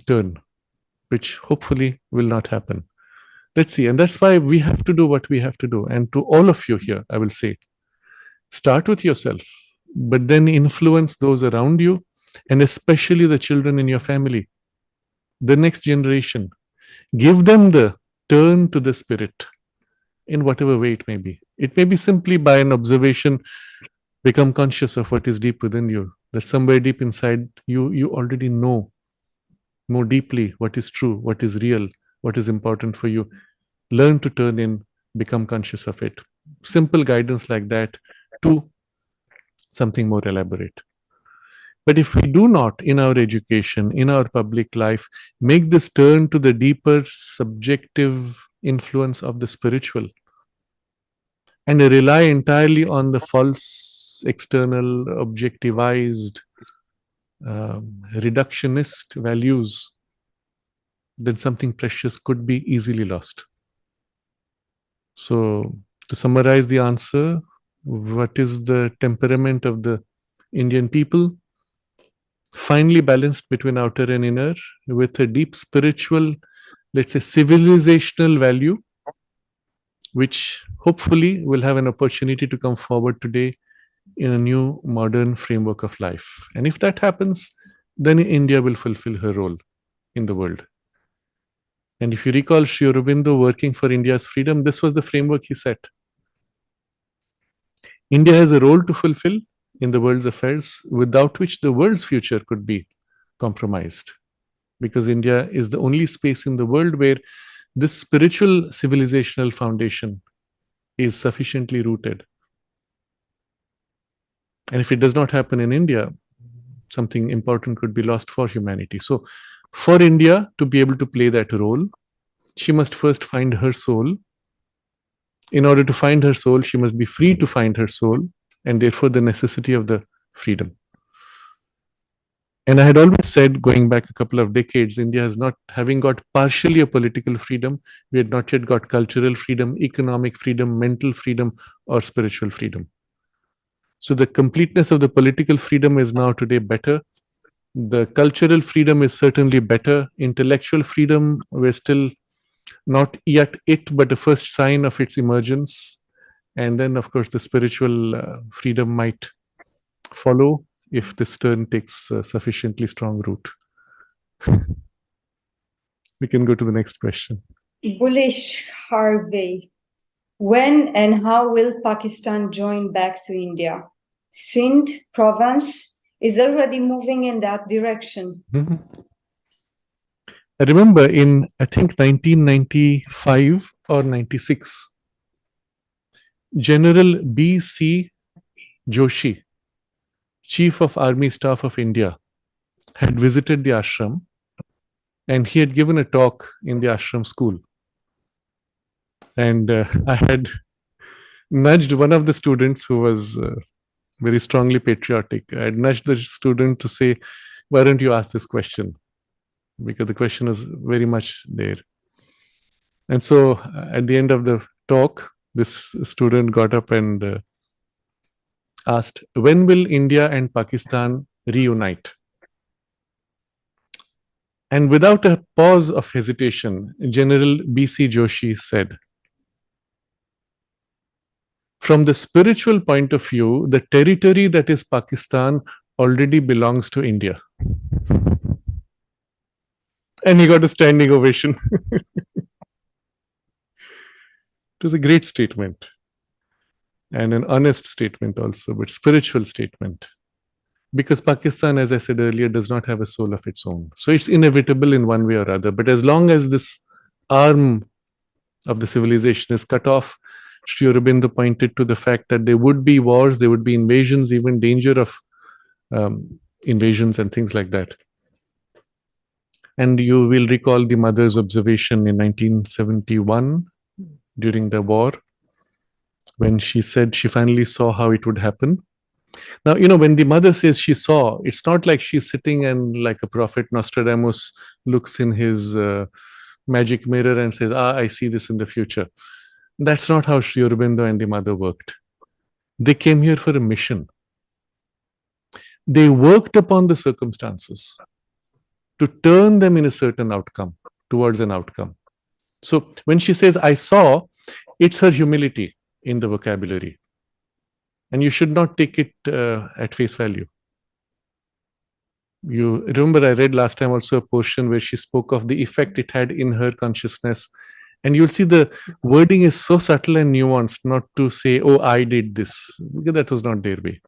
turn, which hopefully will not happen. Let's see. And that's why we have to do what we have to do. And to all of you here, I will say, start with yourself, but then influence those around you, and especially the children in your family, the next generation. Give them the turn to the spirit. in whatever way it may be. It may be simply by an observation, become conscious of what is deep within you, that somewhere deep inside you, you already know more deeply what is true, what is real, what is important for you. Learn to turn in, become conscious of it. Simple guidance like that to something more elaborate. But if we do not, in our education, in our public life, make this turn to the deeper subjective influence of the spiritual and rely entirely on the false, external, objectivized, reductionist values, then something precious could be easily lost. So, to summarize the answer, what is the temperament of the Indian people? Finely balanced between outer and inner, with a deep spiritual, let's say, civilizational value, which hopefully will have an opportunity to come forward today in a new modern framework of life. And if that happens, then India will fulfill her role in the world. And if you recall Sri Aurobindo working for India's freedom, this was the framework he set. India has a role to fulfill in the world's affairs, without which the world's future could be compromised. Because India is the only space in the world where this spiritual civilizational foundation is sufficiently rooted. And if it does not happen in India, something important could be lost for humanity. So, for India to be able to play that role, she must first find her soul. In order to find her soul, she must be free to find her soul, and therefore the necessity of the freedom. And I had always said, going back a couple of decades, India has not, having got partially a political freedom, we had not yet got cultural freedom, economic freedom, mental freedom, or spiritual freedom. So the completeness of the political freedom is now today better. The cultural freedom is certainly better. Intellectual freedom, we're still not yet it, but the first sign of its emergence. And then, of course, the spiritual freedom might follow if this turn takes sufficiently strong root. We can go to the next question. Bullish Harvey. When and how will Pakistan join back to India? Sindh province is already moving in that direction. Mm-hmm. I remember in, I think, 1995 or 96, General B.C. Joshi, Chief of Army Staff of India, had visited the ashram, and he had given a talk in the ashram school. And I had nudged one of the students who was very strongly patriotic. I had nudged the student to say, why don't you ask this question? Because the question is very much there. And so at the end of the talk, this student got up and asked, when will India and Pakistan reunite? And without a pause of hesitation, General B.C. Joshi said, from the spiritual point of view, the territory that is Pakistan already belongs to India. And he got a standing ovation. It was a great statement. And an honest statement also, but spiritual statement. Because Pakistan, as I said earlier, does not have a soul of its own. So it's inevitable in one way or other. But as long as this arm of the civilization is cut off, Sri Aurobindo pointed to the fact that there would be wars, there would be invasions, even danger of invasions and things like that. And you will recall the mother's observation in 1971 during the war, when she said she finally saw how it would happen. Now, when the mother says she saw, it's not like she's sitting and like a prophet Nostradamus looks in his magic mirror and says, I see this in the future. That's not how Sri Aurobindo and the mother worked. They came here for a mission. They worked upon the circumstances to turn them in a certain outcome, towards an outcome. So when she says, I saw, it's her humility in the vocabulary. And you should not take it at face value. You remember I read last time also a portion where she spoke of the effect it had in her consciousness And you'll see the wording is so subtle and nuanced, not to say, oh, I did this, because that was not their way.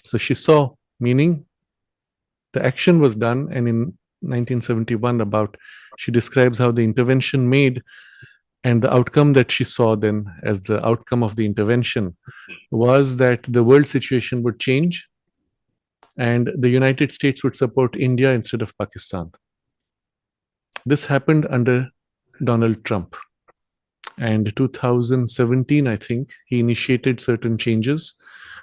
So she saw, meaning the action was done, and in 1971 she describes how the intervention made, and the outcome that she saw then as the outcome of the intervention was that the world situation would change and the United States would support India instead of Pakistan. This happened under Donald Trump. And 2017, I think, he initiated certain changes,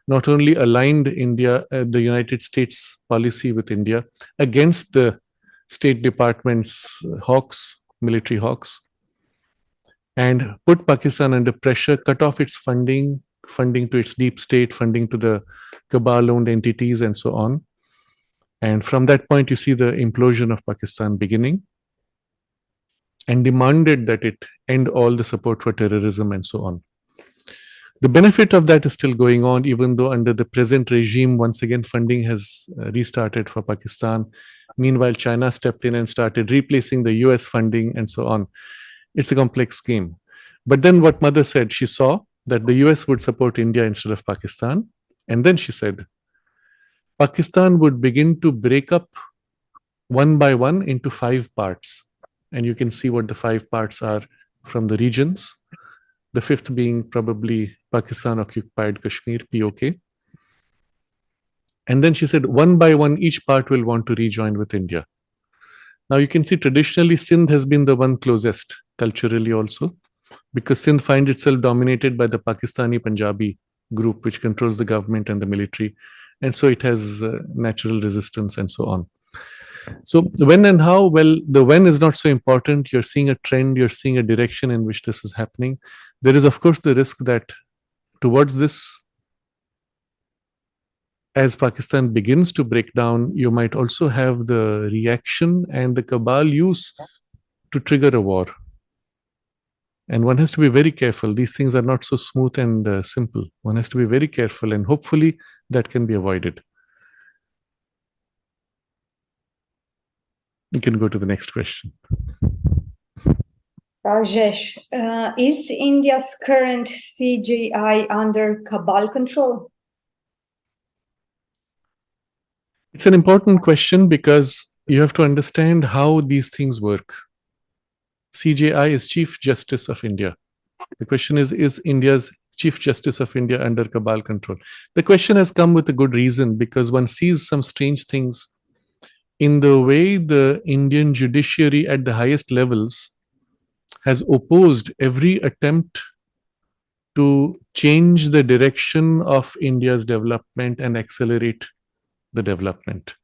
not only aligned the United States policy with India against the State Department's military hawks, and put Pakistan under pressure, cut off its funding to its deep state, funding to the cabal-owned entities, and so on. And from that point, you see the implosion of Pakistan beginning, and demanded that it end all the support for terrorism and so on. The benefit of that is still going on, even though under the present regime, once again, funding has restarted for Pakistan. Meanwhile, China stepped in and started replacing the US funding and so on. It's a complex game. But then what Mother said, she saw that the US would support India instead of Pakistan. And then she said, Pakistan would begin to break up one by one into 5 parts. And you can see what the 5 parts are from the regions. The 5th being probably Pakistan occupied Kashmir, POK. And then she said, one by one, each part will want to rejoin with India. Now you can see traditionally Sindh has been the one closest culturally also, because Sindh finds itself dominated by the Pakistani Punjabi group, which controls the government and the military. And so it has natural resistance and so on. So when and how, well, the when is not so important. You're seeing a trend, you're seeing a direction in which this is happening. There is, of course, the risk that towards this, as Pakistan begins to break down, you might also have the reaction and the cabal use to trigger a war. And one has to be very careful. These things are not so smooth and simple. One has to be very careful, and hopefully that can be avoided. You can go to the next question. Rajesh, is India's current CGI under cabal control? It's an important question because you have to understand how these things work. CJI is Chief Justice of India. The question is India's Chief Justice of India under cabal control? The question has come with a good reason, because one sees some strange things in the way the Indian judiciary at the highest levels has opposed every attempt to change the direction of India's development and accelerate the development.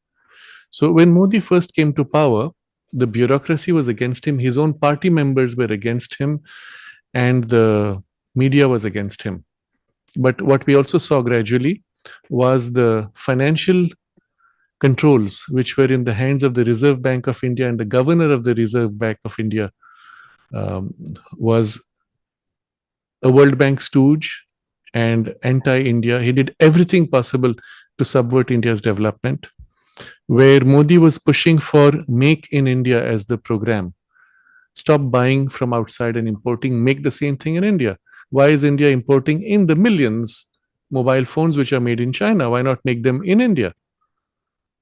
So when Modi first came to power, the bureaucracy was against him, his own party members were against him, and the media was against him. But what we also saw gradually was the financial controls, which were in the hands of the Reserve Bank of India, and the governor of the Reserve Bank of India was a World Bank stooge and anti-India. He did everything possible to subvert India's development, where Modi was pushing for Make in India as the program. Stop buying from outside and importing, make the same thing in India. Why is India importing in the millions mobile phones which are made in China? Why not make them in India?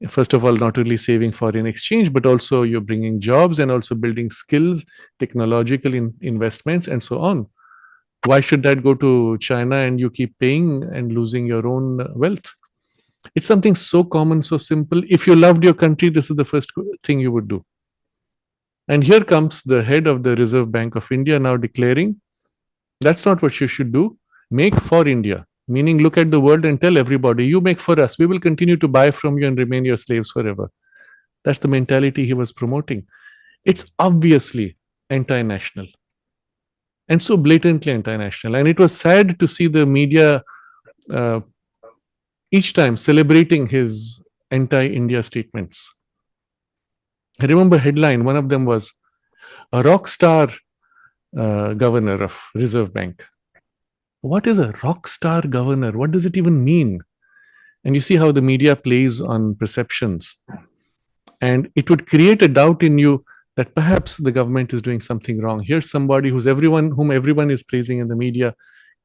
First of all, not only saving foreign exchange, but also you're bringing jobs and also building skills, technological investments, and so on. Why should that go to China and you keep paying and losing your own wealth? It's something so common, so simple. If you loved your country, this is the first thing you would do. And here comes the head of the Reserve Bank of India now declaring, that's not what you should do. Make for India. Meaning, look at the world and tell everybody, you make for us. We will continue to buy from you and remain your slaves forever. That's the mentality he was promoting. It's obviously anti-national. And so blatantly anti-national. And it was sad to see the media each time celebrating his anti-India statements. I remember headline, one of them was, a rock star governor of Reserve Bank. What is a rock star governor? What does it even mean? And you see how the media plays on perceptions. And it would create a doubt in you, that perhaps the government is doing something wrong. Here's somebody whom everyone is praising in the media,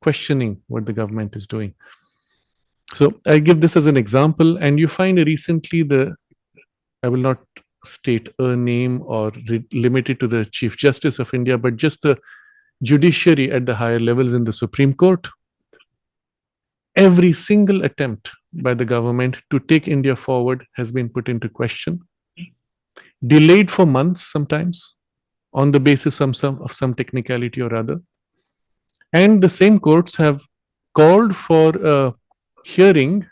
questioning what the government is doing. So I give this as an example, and you find recently I will not state a name or limit it to the Chief Justice of India, but just the judiciary at the higher levels in the Supreme Court. Every single attempt by the government to take India forward has been put into question, delayed for months sometimes on the basis of some technicality or other. And the same courts have called for a hearing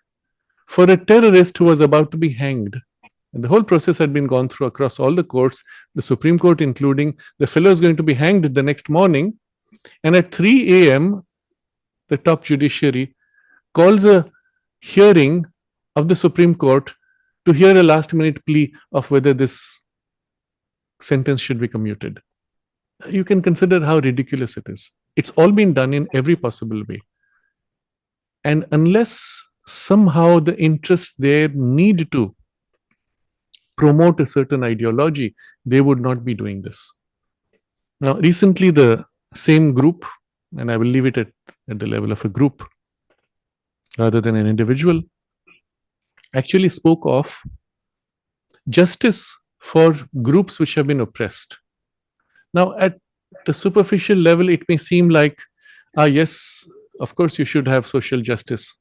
for a terrorist who was about to be hanged. And the whole process had been gone through across all the courts, the Supreme Court including. The fellow is going to be hanged the next morning. And at 3 a.m., the top judiciary calls a hearing of the Supreme Court to hear a last-minute plea of whether this sentence should be commuted. You can consider how ridiculous it is. It's all been done in every possible way. And unless somehow the interests there need to promote a certain ideology, they would not be doing this. Now, recently the same group, and I will leave it at the level of a group rather than an individual, actually spoke of justice for groups which have been oppressed. Now, at the superficial level, it may seem like, yes, of course you should have social justice.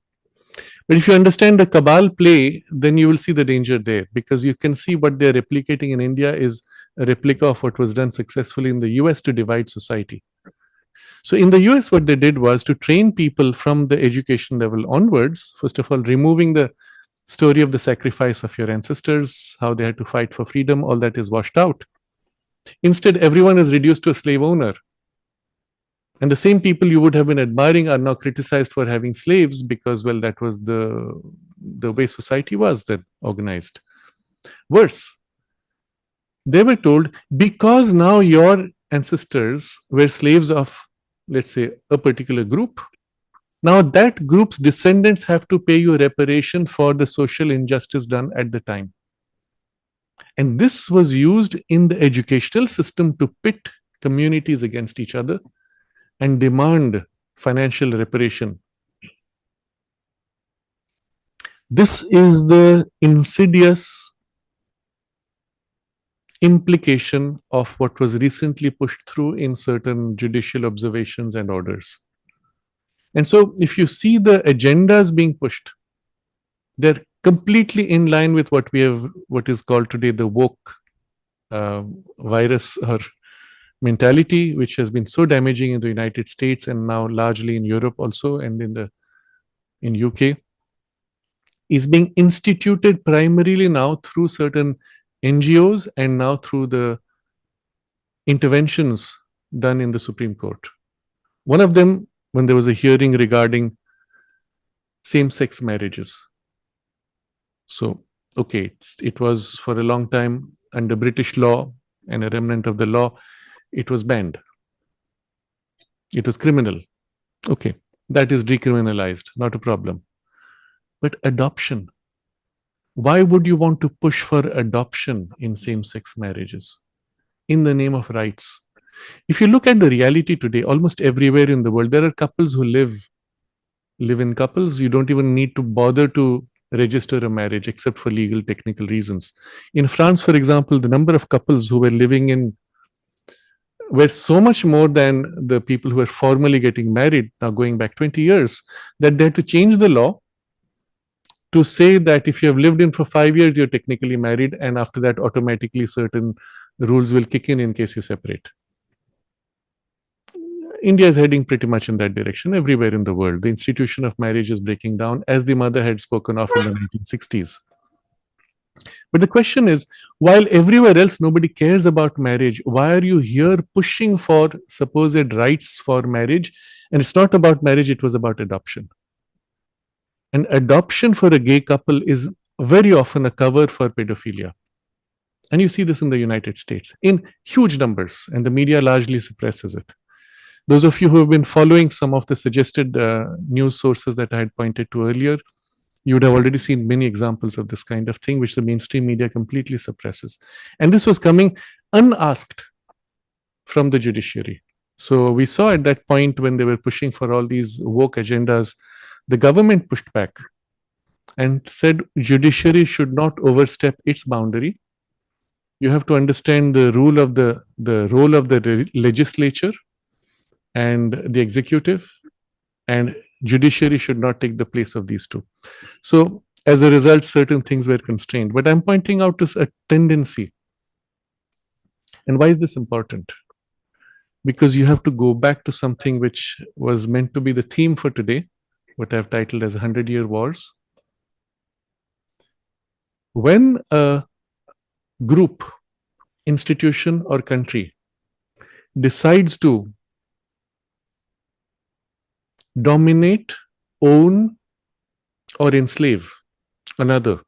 But if you understand the cabal play, then you will see the danger there, because you can see what they're replicating in India is a replica of what was done successfully in the US to divide society. So in the US, what they did was to train people from the education level onwards, first of all, removing the story of the sacrifice of your ancestors, how they had to fight for freedom, all that is washed out. Instead, everyone is reduced to a slave owner. And the same people you would have been admiring are now criticized for having slaves because, well, that was the way society was then organized. Worse, they were told, because now your ancestors were slaves of, let's say, a particular group, now that group's descendants have to pay you reparation for the social injustice done at the time. And this was used in the educational system to pit communities against each other and demand financial reparation. This is the insidious implication of what was recently pushed through in certain judicial observations and orders. And so if you see the agendas being pushed, they're completely in line with what is called today the woke virus or mentality, which has been so damaging in the United States and now largely in Europe also, and in UK, is being instituted primarily now through certain NGOs and now through the interventions done in the Supreme Court. One of them, when there was a hearing regarding same-sex marriages. So, okay, it was for a long time under British law and a remnant of the law, it was banned. It was criminal. Okay, that is decriminalized, not a problem. But adoption, why would you want to push for adoption in same-sex marriages in the name of rights? If you look at the reality today, almost everywhere in the world, there are couples who live in couples. You don't even need to bother to register a marriage except for legal technical reasons. In France, for example, the number of couples who were living were so much more than the people who were formally getting married, now going back 20 years, that they had to change the law to say that if you have lived in for 5 years, you're technically married, and after that, automatically certain rules will kick in case you separate. India is heading pretty much in that direction everywhere in the world. The institution of marriage is breaking down, as the mother had spoken of in the 1960s. But the question is, while everywhere else nobody cares about marriage, why are you here pushing for supposed rights for marriage? And it's not about marriage, it was about adoption. And adoption for a gay couple is very often a cover for pedophilia. And you see this in the United States in huge numbers, and the media largely suppresses it. Those of you who have been following some of the suggested news sources that I had pointed to earlier, You would have already seen many examples of this kind of thing, which the mainstream media completely suppresses. And this was coming unasked from the judiciary. So we saw at that point when they were pushing for all these woke agendas, the government pushed back and said judiciary should not overstep its boundary. You have to understand the role of the legislature and the executive, and judiciary should not take the place of these two. So as a result, certain things were constrained. But I'm pointing out to a tendency. And why is this important? Because you have to go back to something which was meant to be the theme for today, what I've titled as 100-Year Wars. When a group, institution, or country decides to dominate, own, or enslave another,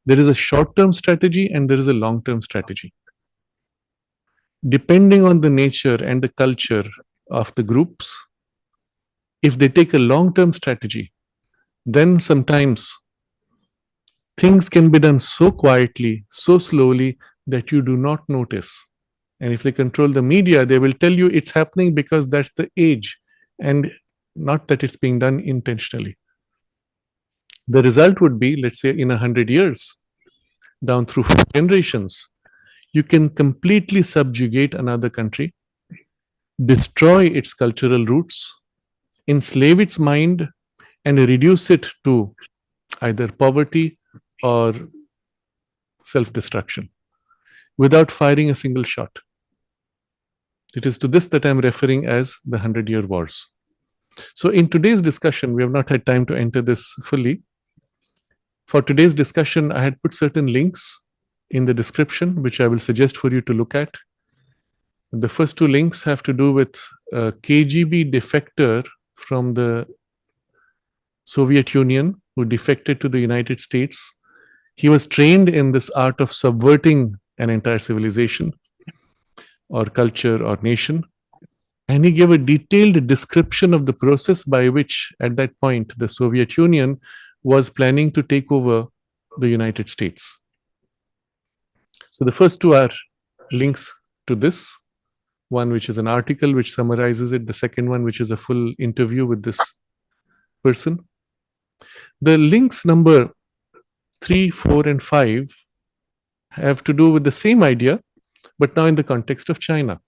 there is a short-term strategy and there is a long-term strategy. Depending on the nature and the culture of the groups, if they take a long-term strategy, then sometimes things can be done so quietly, so slowly that you do not notice. And if they control the media, they will tell you it's happening because that's the age, and not that it's being done intentionally. The result would be, let's say, in 100 years, down through 4 generations, you can completely subjugate another country, destroy its cultural roots, enslave its mind, and reduce it to either poverty or self-destruction without firing a single shot. It is to this that I'm referring as the 100-Year Wars. So in today's discussion, we have not had time to enter this fully. For today's discussion, I had put certain links in the description, which I will suggest for you to look at. The first 2 links have to do with a KGB defector from the Soviet Union who defected to the United States. He was trained in this art of subverting an entire civilization or culture or nation. And he gave a detailed description of the process by which, at that point, the Soviet Union was planning to take over the United States. So the first 2 are links to this. One which is an article which summarizes it. The second one which is a full interview with this person. The links number 3, 4, and 5 have to do with the same idea, but now in the context of China.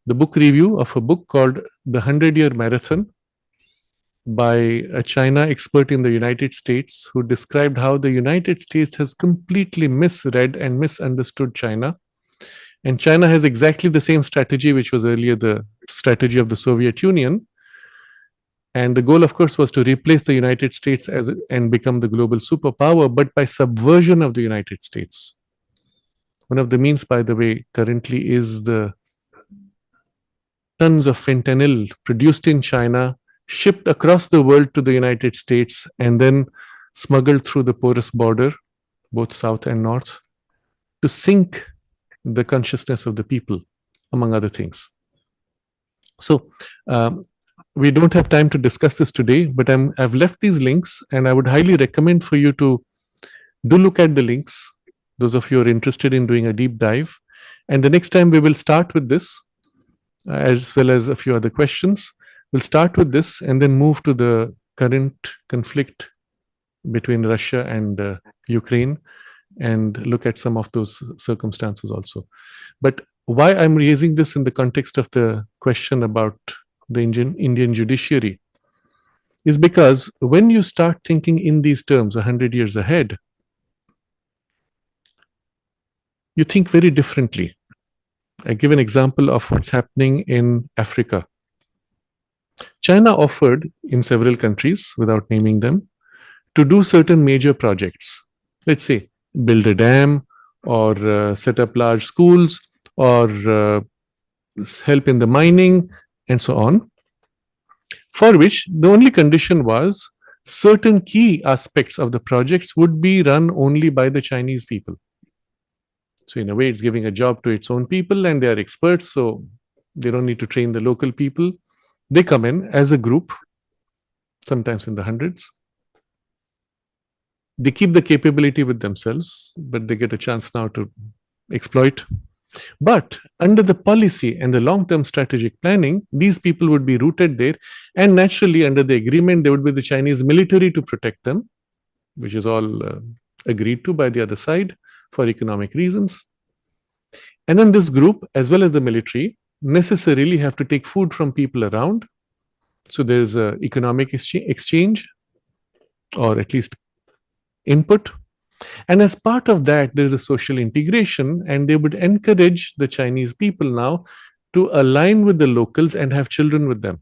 The book review of a book called The 100-Year Marathon by a China expert in the United States who described how the United States has completely misread and misunderstood China. And China has exactly the same strategy, which was earlier the strategy of the Soviet Union. And the goal, of course, was to replace the United States and become the global superpower, but by subversion of the United States. One of the means, by the way, currently is the tons of fentanyl produced in China, shipped across the world to the United States, and then smuggled through the porous border, both south and north, to sink the consciousness of the people, among other things. So we don't have time to discuss this today, but I've left these links, and I would highly recommend for you to do look at the links, those of you who are interested in doing a deep dive. And the next time we will start with this, as well as a few other questions. We'll start with this and then move to the current conflict between Russia and Ukraine and look at some of those circumstances also. But why I'm raising this in the context of the question about the Indian judiciary is because when you start thinking in these terms 100 years ahead, you think very differently. I give an example of what's happening in Africa. China offered in several countries, without naming them, to do certain major projects. Let's say build a dam or set up large schools or help in the mining and so on, for which the only condition was certain key aspects of the projects would be run only by the Chinese people. So in a way, it's giving a job to its own people, and they are experts, so they don't need to train the local people. They come in as a group, sometimes in the hundreds, They keep the capability with themselves, but they get a chance now to exploit. But under the policy and the long-term strategic planning, these people would be rooted there, and naturally under the agreement there would be the Chinese military to protect them, which is all agreed to by the other side for economic reasons. And then this group, as well as the military, necessarily have to take food from people around. So there's an economic exchange, or at least input. And as part of that, there is a social integration, and they would encourage the Chinese people now to align with the locals and have children with them.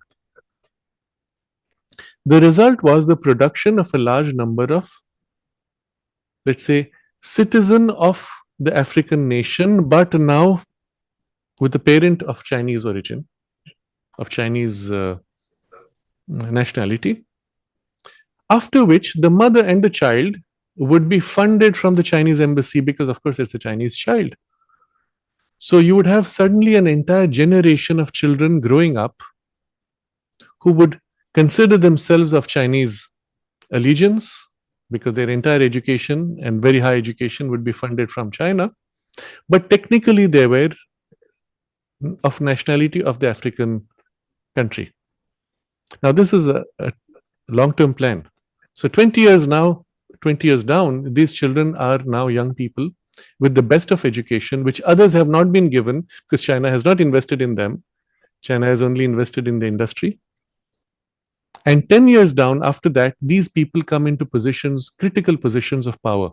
The result was the production of a large number of, let's say, citizen of the African nation, but now with a parent of Chinese origin, of Chinese nationality, after which the mother and the child would be funded from the Chinese embassy, because of course it's a Chinese child. So you would have suddenly an entire generation of children growing up who would consider themselves of Chinese allegiance, because their entire education and very high education would be funded from China, but technically they were of nationality of the African country. Now this is a long-term plan. So 20 years down, these children are now young people with the best of education, which others have not been given, because China has not invested in them. China has only invested in the industry. And 10 years down after that, these people come into positions, critical positions of power,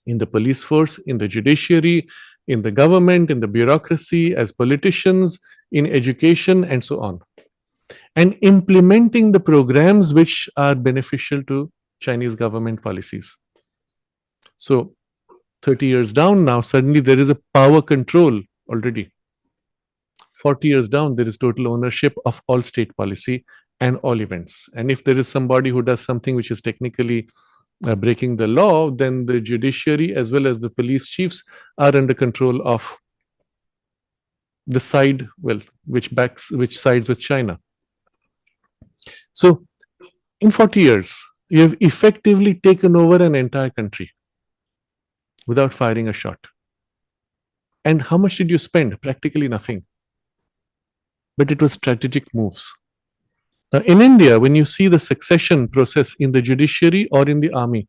in the police force, in the judiciary, in the government, in the bureaucracy, as politicians, in education, and so on. And implementing the programs which are beneficial to Chinese government policies. So 30 years down now, suddenly there is a power control already. 40 years down, there is total ownership of all state policy and all events. And if there is somebody who does something which is technically breaking the law, then the judiciary as well as the police chiefs are under control of the side, well, which sides with China. So in 40 years, you have effectively taken over an entire country without firing a shot. And how much did you spend? Practically nothing. But it was strategic moves. Now, in India, when you see the succession process in the judiciary or in the army,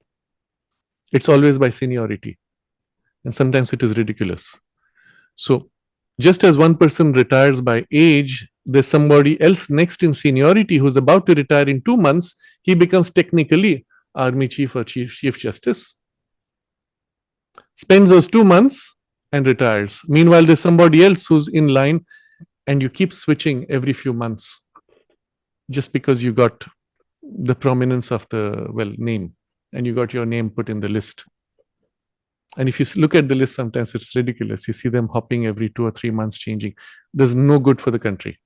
it's always by seniority. And sometimes it is ridiculous. So just as one person retires by age, there's somebody else next in seniority who's about to retire in 2 months. He becomes technically army chief or chief justice. Spends those 2 months and retires. Meanwhile, there's somebody else who's in line, and you keep switching every few months just because you got the prominence of the, well, name, and you got your name put in the list. And if you look at the list, sometimes it's ridiculous. You see them hopping every 2 or 3 months, changing. There's no good for the country.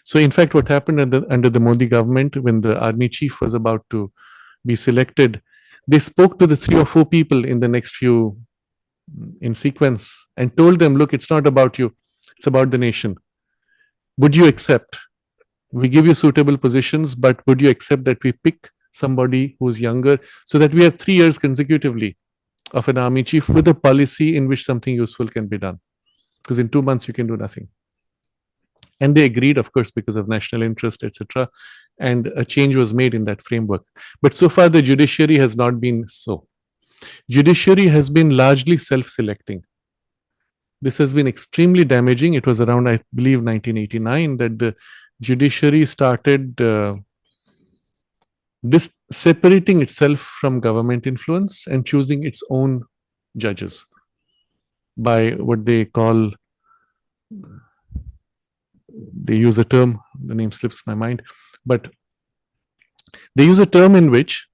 So in fact, what happened under the Modi government, when the army chief was about to be selected, they spoke to the 3 or 4 people in the next few in sequence and told them, look, it's not about you, it's about the nation. Would you accept? We give you suitable positions, but would you accept that we pick somebody who's younger, so that we have 3 years consecutively of an army chief with a policy in which something useful can be done? Because in 2 months you can do nothing. And they agreed, of course, because of national interest, etc. And a change was made in that framework. But so far, the judiciary has not been so. Judiciary has been largely self-selecting. This has been extremely damaging. It was around, I believe, 1989 that the judiciary started separating itself from government influence and choosing its own judges by what they call, they use a term, the name slips my mind, but they use a term in which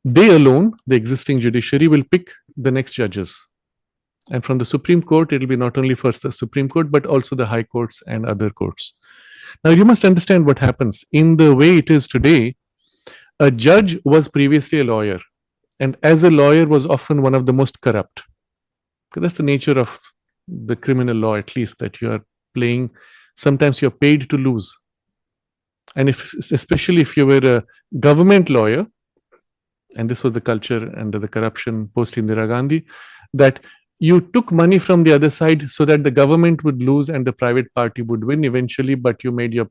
they alone, the existing judiciary, will pick the next judges. And from the Supreme Court, it will be not only first the Supreme Court, but also the high courts and other courts. Now, you must understand what happens. In the way it is today, a judge was previously a lawyer, and as a lawyer was often one of the most corrupt. Because that's the nature of the criminal law, at least, that you are playing. Sometimes you're paid to lose. And especially if you were a government lawyer, and this was the culture under the corruption post Indira Gandhi, that you took money from the other side so that the government would lose and the private party would win eventually, but you made your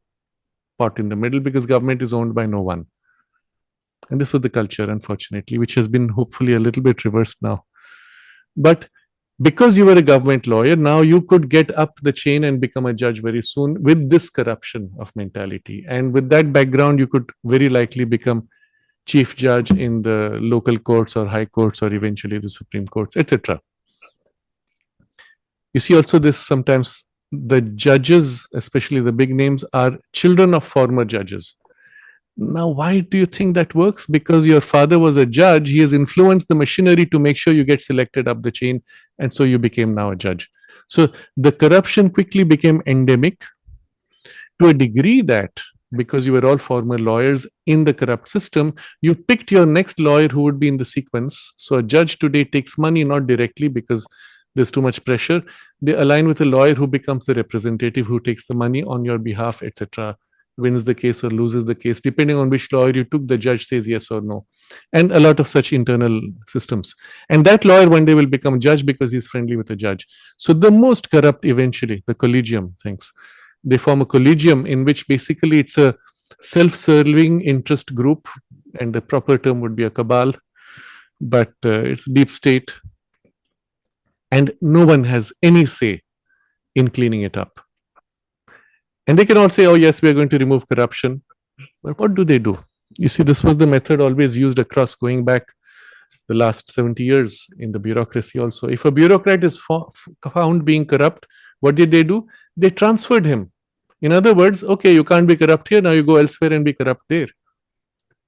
pot in the middle because government is owned by no one. And this was the culture, unfortunately, which has been hopefully a little bit reversed now. But because you were a government lawyer, now you could get up the chain and become a judge very soon with this corruption of mentality. And with that background, you could very likely become chief judge in the local courts or high courts or eventually the Supreme Courts, etc. You see also this sometimes the judges, especially the big names, are children of former judges. Now, why do you think that works? Because your father was a judge, he has influenced the machinery to make sure you get selected up the chain, and so you became now a judge. So the corruption quickly became endemic to a degree that because you were all former lawyers in the corrupt system, you picked your next lawyer who would be in the sequence. So a judge today takes money not directly because there's too much pressure. They align with a lawyer who becomes the representative who takes the money on your behalf, etc., wins the case or loses the case. Depending on which lawyer you took, the judge says yes or no. And a lot of such internal systems. And that lawyer one day will become judge because he's friendly with the judge. So the most corrupt eventually, the collegium things. They form a collegium in which basically it's a self-serving interest group, and the proper term would be a cabal, but it's deep state. And no one has any say in cleaning it up. And they can all say, oh, yes, we are going to remove corruption. But what do they do? You see, this was the method always used across going back the last 70 years in the bureaucracy also. If a bureaucrat is found being corrupt, what did they do? They transferred him. In other words, okay, you can't be corrupt here, now you go elsewhere and be corrupt there.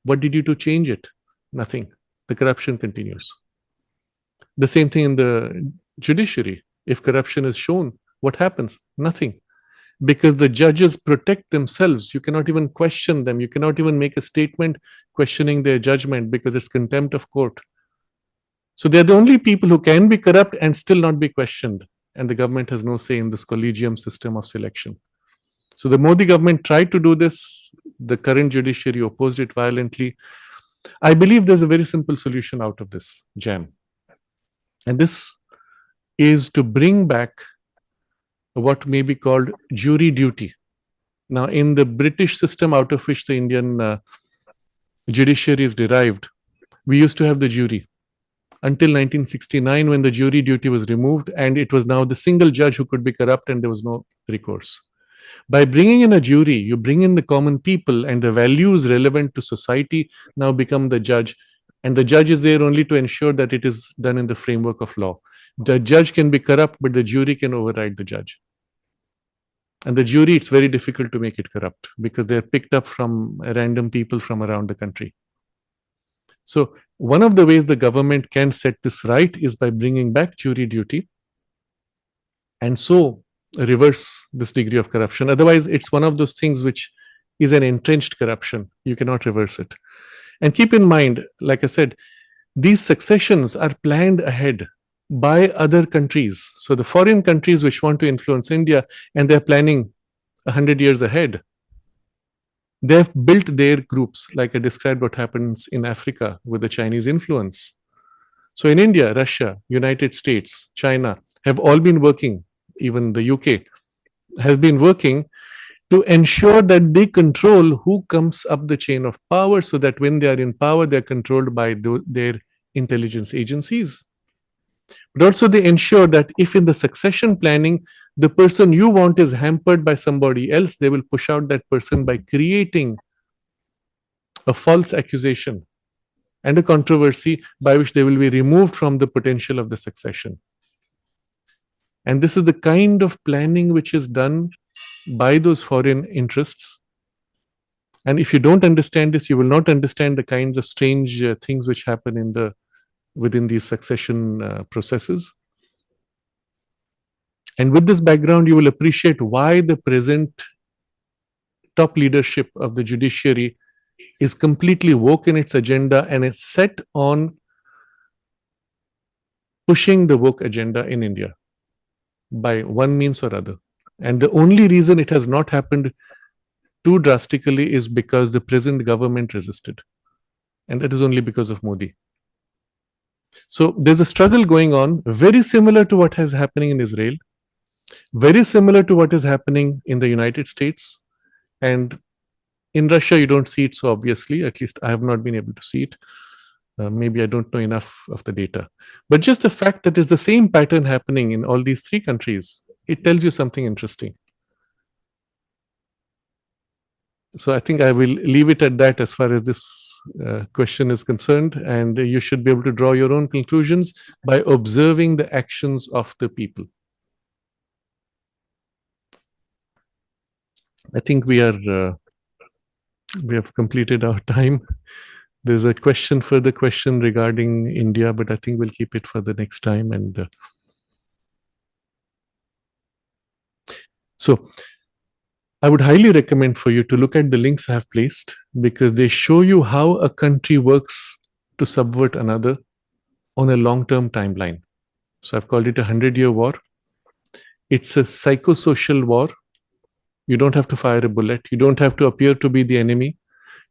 What did you do to change it? Nothing. The corruption continues. The same thing in the judiciary. If corruption is shown, what happens? Nothing. Because the judges protect themselves. You cannot even question them. You cannot even make a statement questioning their judgment because it's contempt of court. So they're the only people who can be corrupt and still not be questioned. And the government has no say in this collegium system of selection. So the Modi government tried to do this. The current judiciary opposed it violently. I believe there's a very simple solution out of this jam. And this is to bring back what may be called jury duty. Now, in the British system out of which the Indian judiciary is derived, we used to have the jury until 1969 when the jury duty was removed, and it was now the single judge who could be corrupt and there was no recourse. By bringing in a jury, you bring in the common people, and the values relevant to society now become the judge. And the judge is there only to ensure that it is done in the framework of law. The judge can be corrupt, but the jury can override the judge. And the jury, it's very difficult to make it corrupt because they're picked up from random people from around the country. So one of the ways the government can set this right is by bringing back jury duty and so reverse this degree of corruption. Otherwise, it's one of those things which is an entrenched corruption. You cannot reverse it. And keep in mind, like I said, these successions are planned ahead by other countries. So the foreign countries which want to influence India, and they're planning 100 years ahead, they've built their groups, like I described what happens in Africa with the Chinese influence. So in India, Russia, United States, China have all been working, even the UK has been working to ensure that they control who comes up the chain of power, so that when they are in power, they're controlled by their intelligence agencies. But also they ensure that if in the succession planning, the person you want is hampered by somebody else, they will push out that person by creating a false accusation and a controversy by which they will be removed from the potential of the succession. And this is the kind of planning which is done by those foreign interests. And if you don't understand this, you will not understand the kinds of strange things which happen within these succession processes. And with this background, you will appreciate why the present top leadership of the judiciary is completely woke in its agenda and it's set on pushing the woke agenda in India by one means or other. And the only reason it has not happened too drastically is because the present government resisted. And that is only because of Modi. So there's a struggle going on, very similar to what is happening in Israel, very similar to what is happening in the United States. And in Russia, you don't see it so obviously, at least I have not been able to see it. Maybe I don't know enough of the data. But just the fact that there's the same pattern happening in all these three countries, it tells you something interesting. So I think I will leave it at that as far as this question is concerned. And you should be able to draw your own conclusions by observing the actions of the people. I think we have completed our time. There's a further question regarding India, but I think we'll keep it for the next time. And so I would highly recommend for you to look at the links I have placed, because they show you how a country works to subvert another on a long-term timeline. So I've called it a 100-year war. It's a psychosocial war. You don't have to fire a bullet. You don't have to appear to be the enemy.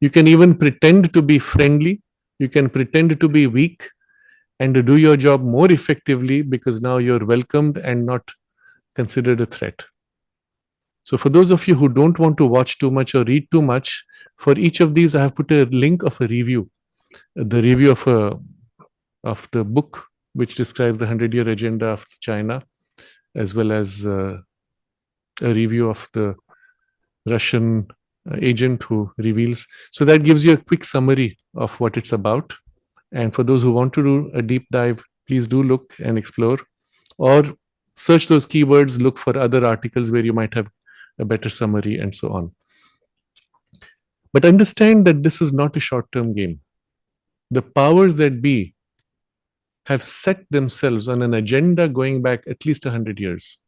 You can even pretend to be friendly. You can pretend to be weak and to do your job more effectively, because now you're welcomed and not considered a threat. So for those of you who don't want to watch too much or read too much, for each of these I have put a link of a review. The review of the book which describes the 100-year agenda of China, as well as a review of the Russian agent who reveals. So that gives you a quick summary of what it's about. And for those who want to do a deep dive, please do look and explore, or search those keywords, look for other articles where you might have a better summary and so on. But understand that this is not a short-term game. The powers that be have set themselves on an agenda going back at least 100 years.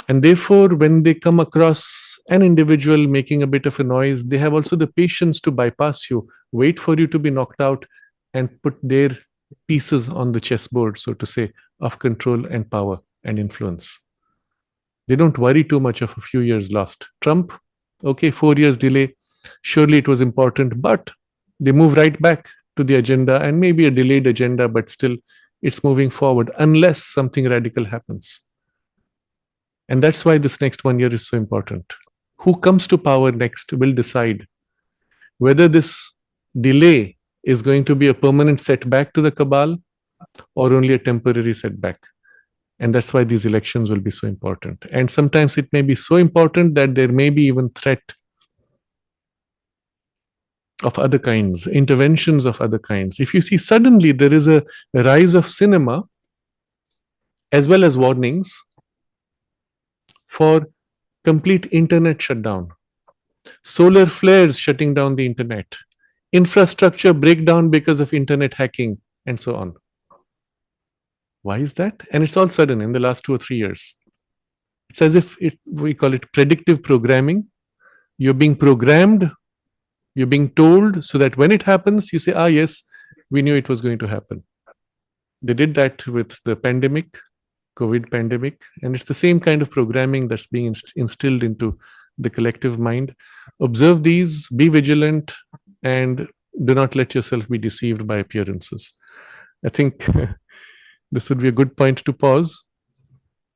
And therefore, when they come across an individual making a bit of a noise, they have also the patience to bypass you, wait for you to be knocked out, and put their pieces on the chessboard, so to say, of control and power and influence. They don't worry too much of a few years lost. Trump, okay, 4 years delay, surely it was important, but they move right back to the agenda, and maybe a delayed agenda, but still it's moving forward unless something radical happens. And that's why this next 1 year is so important. Who comes to power next will decide whether this delay is going to be a permanent setback to the cabal or only a temporary setback. And that's why these elections will be so important. And sometimes it may be so important that there may be even threat of other kinds, interventions of other kinds. If you see suddenly there is a rise of cinema, as well as warnings for complete internet shutdown, solar flares shutting down the internet, infrastructure breakdown because of internet hacking, and so on. Why is that? And it's all sudden in the last 2 or 3 years. It's as if we call it predictive programming. You're being programmed, you're being told, so that when it happens, you say, ah, yes, we knew it was going to happen. They did that with the pandemic, COVID pandemic, and it's the same kind of programming that's being instilled into the collective mind. Observe these, be vigilant, and do not let yourself be deceived by appearances. I think this would be a good point to pause.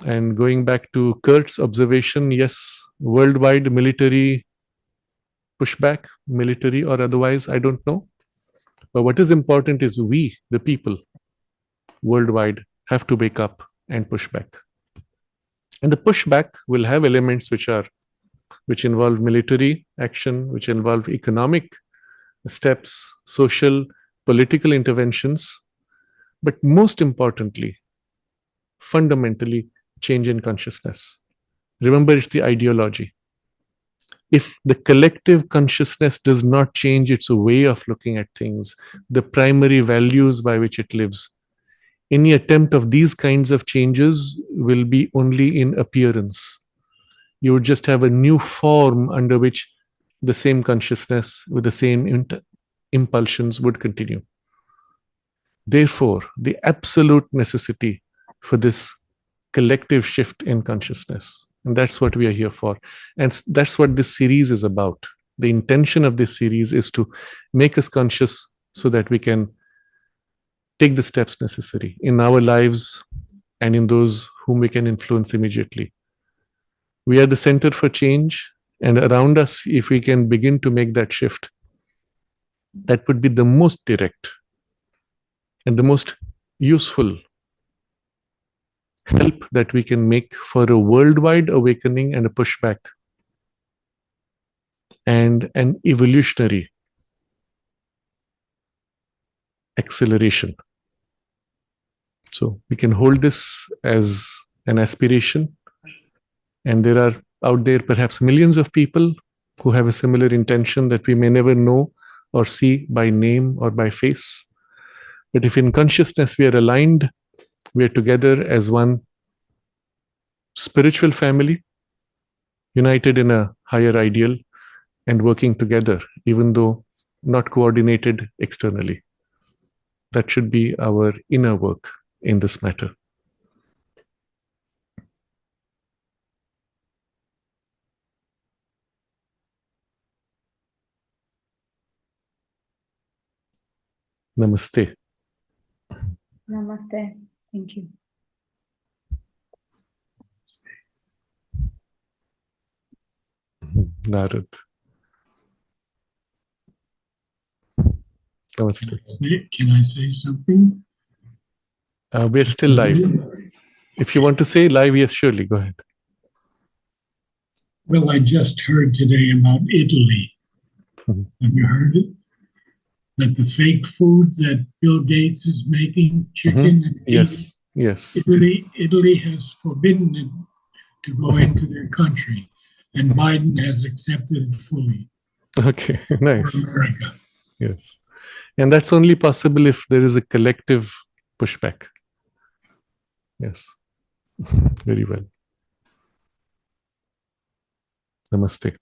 And going back to Kurt's observation, yes, worldwide military pushback, military or otherwise, I don't know. But what is important is we, the people, worldwide, have to wake up and push back. And the pushback will have elements which involve military action, which involve economic steps, social, political interventions, but most importantly, fundamentally, change in consciousness. Remember, it's the ideology. If the collective consciousness does not change its way of looking at things, the primary values by which it lives, any attempt of these kinds of changes will be only in appearance. You would just have a new form under which the same consciousness with the same impulsions would continue. Therefore, the absolute necessity for this collective shift in consciousness. And that's what we are here for. And that's what this series is about. The intention of this series is to make us conscious so that we can take the steps necessary in our lives and in those whom we can influence immediately. We are the center for change, and around us, if we can begin to make that shift, that would be the most direct and the most useful help that we can make for a worldwide awakening and a pushback and an evolutionary acceleration. So we can hold this as an aspiration, and there are out there perhaps millions of people who have a similar intention that we may never know or see by name or by face. But if in consciousness we are aligned, we are together as one spiritual family, united in a higher ideal and working together, even though not coordinated externally. That should be our inner work in this matter. Namaste. Namaste. Thank you. Narad. Namaste. Can I say something? We're still live. If you want to say live, yes, surely, go ahead. Well, I just heard today about Italy. Mhm. Have you heard it? That the fake food that Bill Gates is making, chicken and Yes, yes. Italy has forbidden it to go into their country, and Biden has accepted it fully Okay, nice. for America. Yes. And that's only possible if there is a collective pushback. Yes. Very well. Namaste.